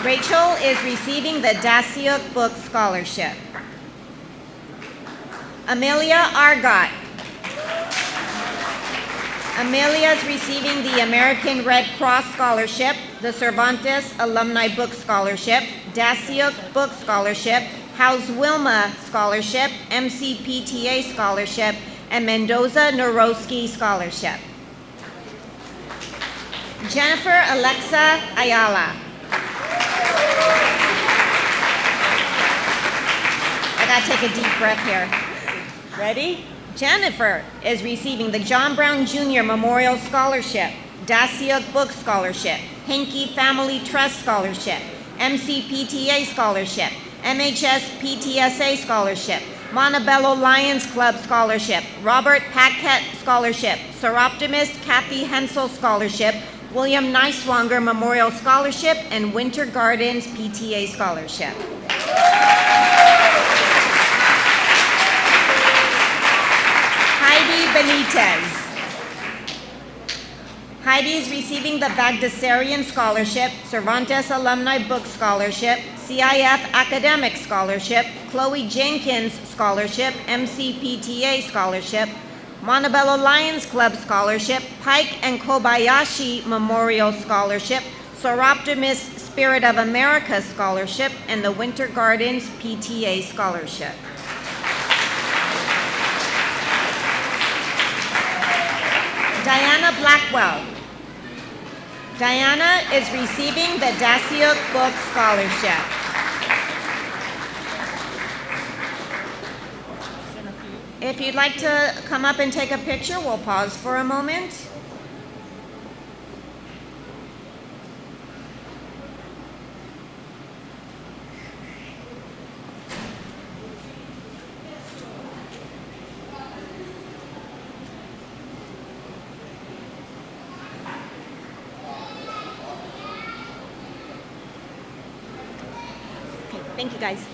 Rachel is receiving the Dacia Book Scholarship. Amelia Argot. Amelia is receiving the American Red Cross Scholarship, the Cervantes Alumni Book Scholarship, Dacia Book Scholarship, House Wilma Scholarship, MCPTA Scholarship, and Mendoza Norowski Scholarship. Jennifer Alexa Ayala. I gotta take a deep breath here. Ready? Jennifer is receiving the John Brown Jr. Memorial Scholarship, Dacia Book Scholarship, Henke Family Trust Scholarship, MCPTA Scholarship, MHS PTSA Scholarship, Montebello Lions Club Scholarship, Robert Paquette Scholarship, Seroptimist Kathy Hensel Scholarship, William Neiswanger Memorial Scholarship, and Winter Gardens PTA Scholarship. Heidi Benitez. Heidi is receiving the Bagdasarian Scholarship, Cervantes Alumni Book Scholarship, CIF Academic Scholarship, Chloe Jenkins Scholarship, MCPTA Scholarship, Montebello Lions Club Scholarship, Pike and Kobayashi Memorial Scholarship, Soroptimist Spirit of America Scholarship, and the Winter Gardens PTA Scholarship. Diana Blackwell. Diana is receiving the Dacia Book Scholarship. If you'd like to come up and take a picture, we'll pause for a moment. Thank you, guys.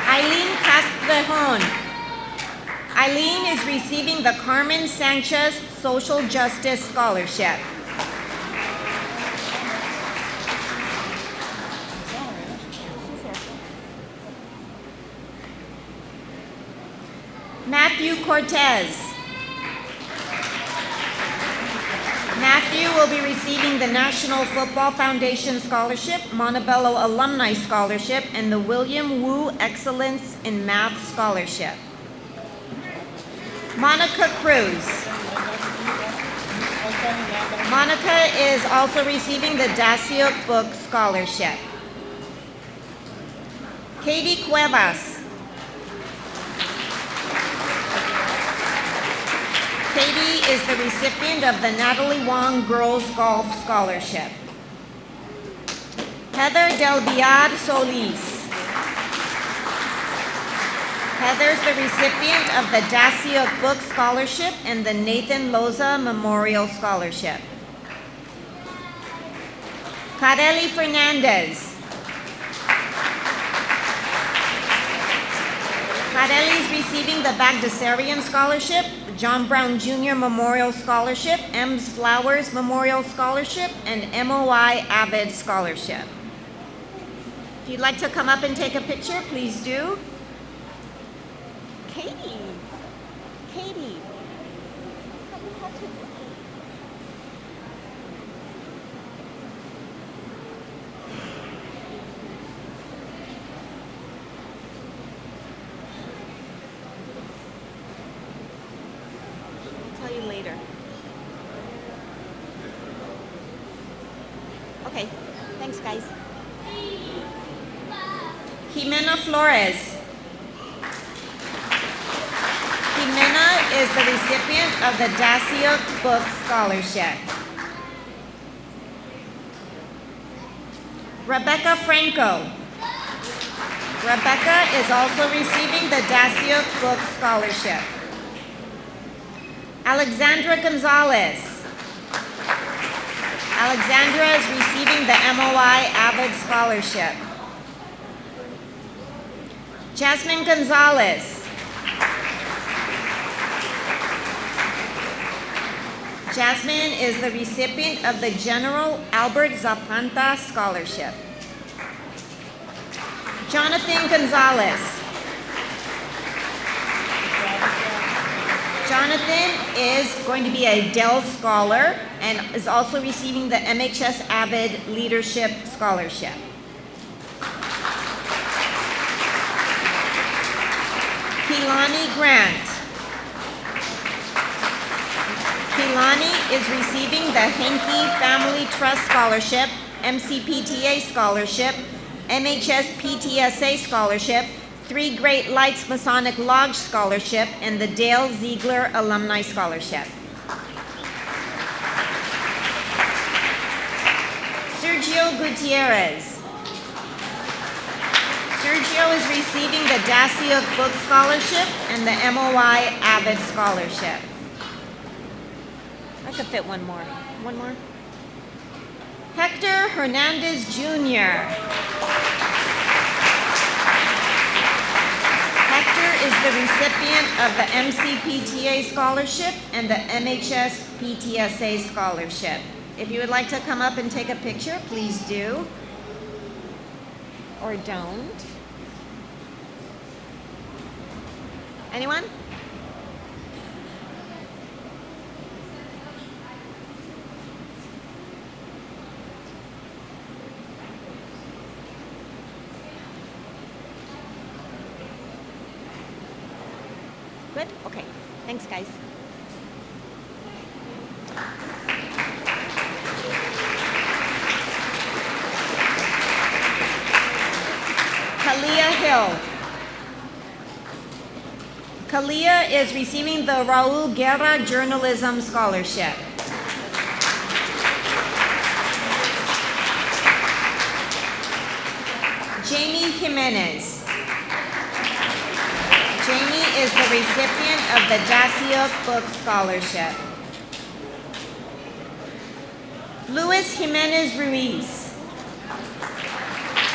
Eileen Castrejón. Eileen is receiving the Carmen Sanchez Social Justice Scholarship. Matthew Cortez. Matthew will be receiving the National Football Foundation Scholarship, Montebello Alumni Scholarship, and the William Wu Excellence in Math Scholarship. Monica Cruz. Monica is also receiving the Dacia Book Scholarship. Katie Cuevas. Katie is the recipient of the Natalie Wong Girls Golf Scholarship. Heather Del Biad Solis. Heather's the recipient of the Dacia Book Scholarship and the Nathan Loza Memorial Scholarship. Kareli Fernandez. Kareli is receiving the Bagdasarian Scholarship, the John Brown Jr. Memorial Scholarship, Ems Flowers Memorial Scholarship, and MOI Avid Scholarship. If you'd like to come up and take a picture, please do. Katie. Katie. I'll tell you later. Okay, thanks guys. Jimena Flores. Jimena is the recipient of the Dacia Book Scholarship. Rebecca Franco. Rebecca is also receiving the Dacia Book Scholarship. Alexandra Gonzalez. Alexandra is receiving the MOI Avid Scholarship. Jasmine Gonzalez. Jasmine is the recipient of the General Albert Zapanta Scholarship. Jonathan Gonzalez. Jonathan is going to be a Dell Scholar and is also receiving the MHS Avid Leadership Scholarship. Keelani Grant. Keelani is receiving the Henke Family Trust Scholarship, MCPTA Scholarship, MHS PTSA Scholarship, 3 Great Lights Masonic Lodge Scholarship, and the Dale Ziegler Alumni Scholarship. Sergio Gutierrez. Sergio is receiving the Dacia Book Scholarship and the MOI Avid Scholarship. I could fit one more. One more. Hector Hernandez Jr. Hector is the recipient of the MCPTA Scholarship and the MHS PTSA Scholarship. If you would like to come up and take a picture, please do. Or don't. Anyone? Good? Okay. Thanks, guys. Kalia Hill. Kalia is receiving the Raul Guerra Journalism Scholarship. Jamie Jimenez. Jamie is the recipient of the Dacia Book Scholarship. Luis Jimenez Ruiz.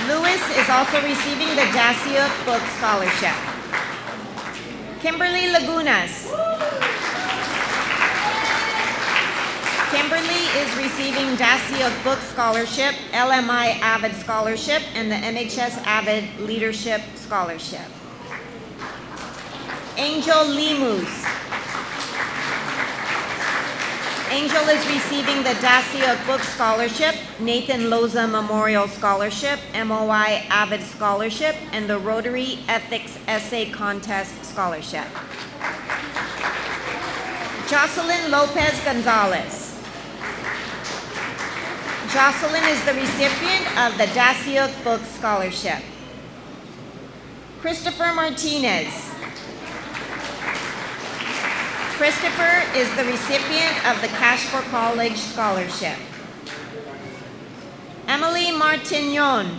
Luis is also receiving the Dacia Book Scholarship. Kimberly Lagunas. Kimberly is receiving Dacia Book Scholarship, LMI Avid Scholarship, and the MHS Avid Leadership Scholarship. Angel Lemus. Angel is receiving the Dacia Book Scholarship, Nathan Loza Memorial Scholarship, MOI Avid Scholarship, and the Rotary Ethics Essay Contest Scholarship. Jocelyn Lopez Gonzalez. Jocelyn is the recipient of the Dacia Book Scholarship. Christopher Martinez. Christopher is the recipient of the Cash for College Scholarship. Emily Martignon.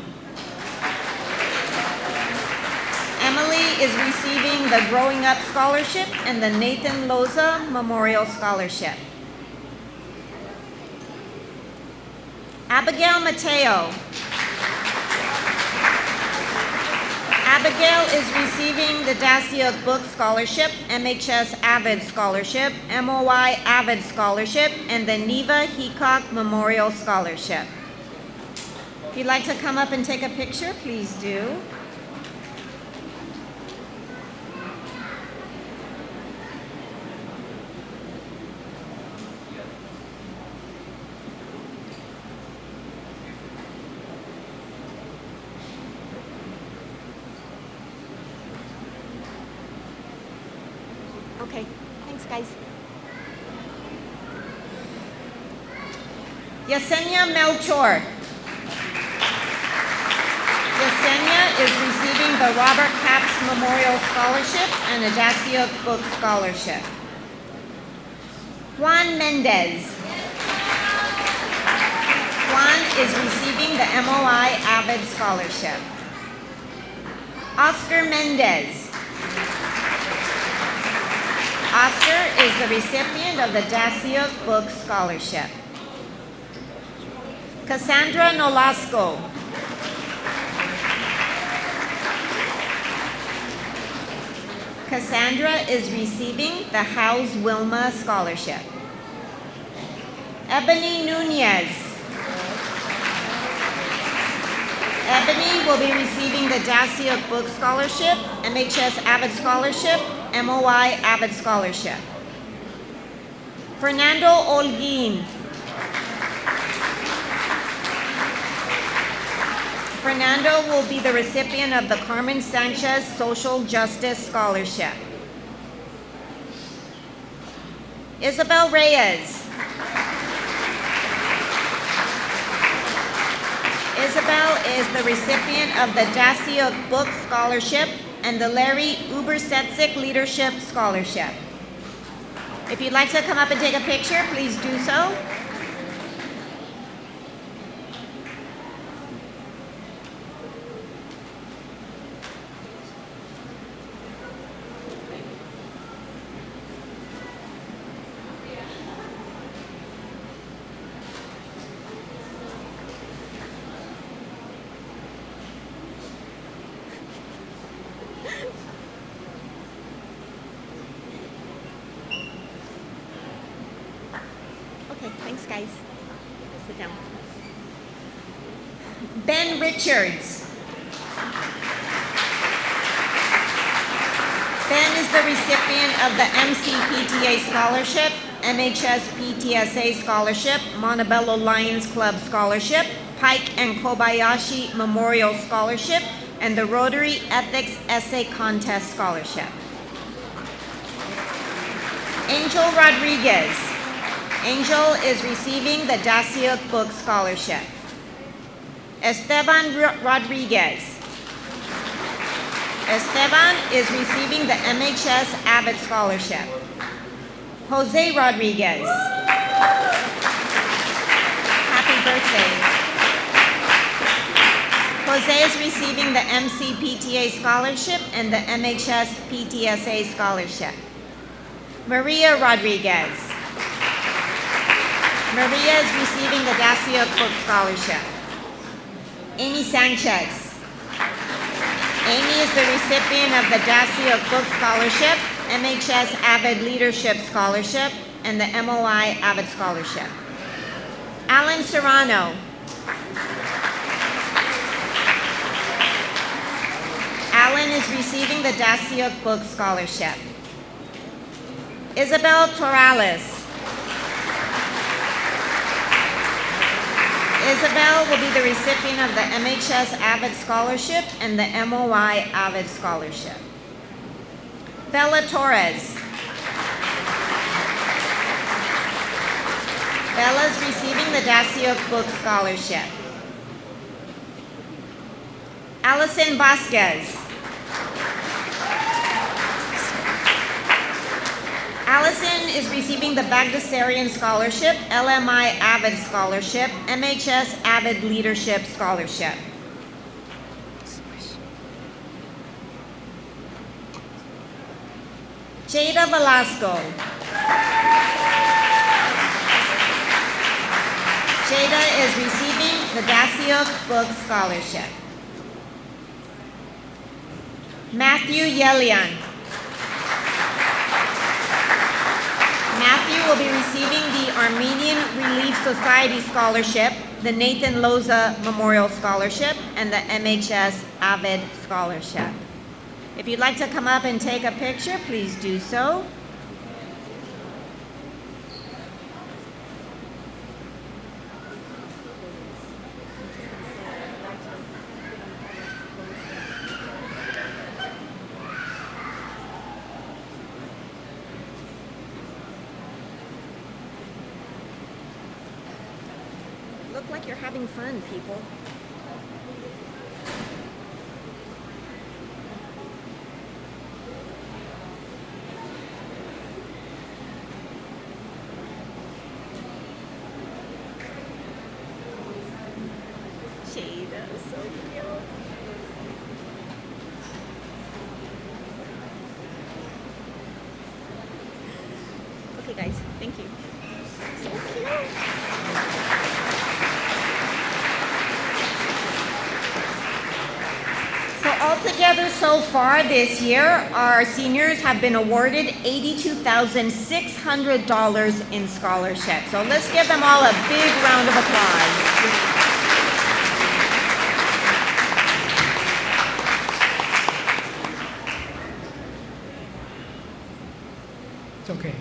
Emily Kimberly is receiving the Growing Up Scholarship and the Nathan Loza Memorial Scholarship. Abigail Mateo. Abigail is receiving the Dacia Book Scholarship, MHS Avid Scholarship, MOI Avid Scholarship, and the Neva Heacock Memorial Scholarship. If you'd like to come up and take a picture, please do. Okay, thanks guys. Yesenia Melchor. Yesenia is receiving the Robert Capps Memorial Scholarship and the Dacia Book Scholarship. Juan Mendez. Juan is receiving the MOI Avid Scholarship. Oscar Mendez. Oscar is the recipient of the Dacia Book Scholarship. Cassandra Nolasco. Cassandra is receiving the House Wilma Scholarship. Ebony Nunez. Ebony will be receiving the Dacia Book Scholarship, MHS Avid Scholarship, MOI Avid Scholarship. Fernando Olguin. Fernando will be the recipient of the Carmen Sanchez Social Justice Scholarship. Isabel Reyes. Isabel is the recipient of the Dacia Book Scholarship and the Larry Ubersetzik Leadership Scholarship. If you'd like to come up and take a picture, please do so. Okay, thanks guys. Sit down. Ben Richards. Ben is the recipient of the MCPTA Scholarship, MHS PTSA Scholarship, Montebello Lions Club Scholarship, Pike and Kobayashi Memorial Scholarship, and the Rotary Ethics Essay Contest Scholarship. Angel Rodriguez. Angel is receiving the Dacia Book Scholarship. Esteban Rodriguez. Esteban is receiving the MHS Avid Scholarship. Jose Rodriguez. Happy birthday. Jose is receiving the MCPTA Scholarship and the MHS PTSA Scholarship. Maria Rodriguez. Maria is receiving the Dacia Book Scholarship. Amy Sanchez. Amy is the recipient of the Dacia Book Scholarship, MHS Avid Leadership Scholarship, and the MOI Avid Scholarship. Alan Serrano. Alan is receiving the Dacia Book Scholarship. Isabel Torales. Isabel will be the recipient of the MHS Avid Scholarship and the MOI Avid Scholarship. Bella Torres. Bella is receiving the Dacia Book Scholarship. Allison Vasquez. Allison is receiving the Bagdasarian Scholarship, LMI Avid Scholarship, MHS Avid Leadership Scholarship. Jada Velasco. Jada is receiving the Daciel Book Scholarship. Matthew Yelian. Matthew will be receiving the Armenian Relief Society Scholarship, the Nathan Loza Memorial Scholarship, and the MHS Avid Scholarship. If you'd like to come up and take a picture, please do so. Look like you're having fun, people. Jada, so cute. Okay, guys, thank you. So cute. So altogether so far this year, our seniors have been awarded $82,600 in scholarships. So let's give them all a big round of applause. It's okay.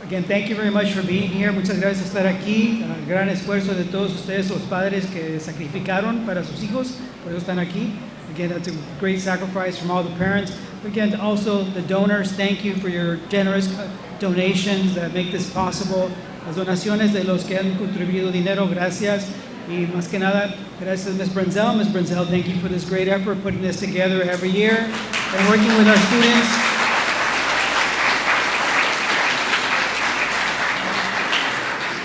Again, thank you very much for being here. Muchas gracias por estar aquí. Gran esfuerzo de todos ustedes, los padres que sacrificaron para sus hijos, por eso están aquí. Again, that's a great sacrifice from all the parents. Again, also the donors, thank you for your generous donations that make this possible. Las donaciones de los que han contribuido dinero, gracias. Y más que nada, gracias Ms. Brenzel. Ms. Brenzel, thank you for this great effort, putting this together every year and working with our students.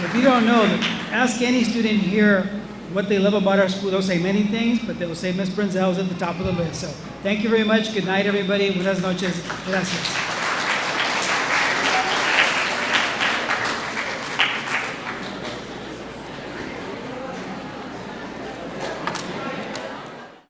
If you don't know, ask any student here what they love about our school. They'll say many things, but they'll say Ms. Brenzel is at the top of the list. So thank you very much. Good night, everybody. Buenas noches. Gracias.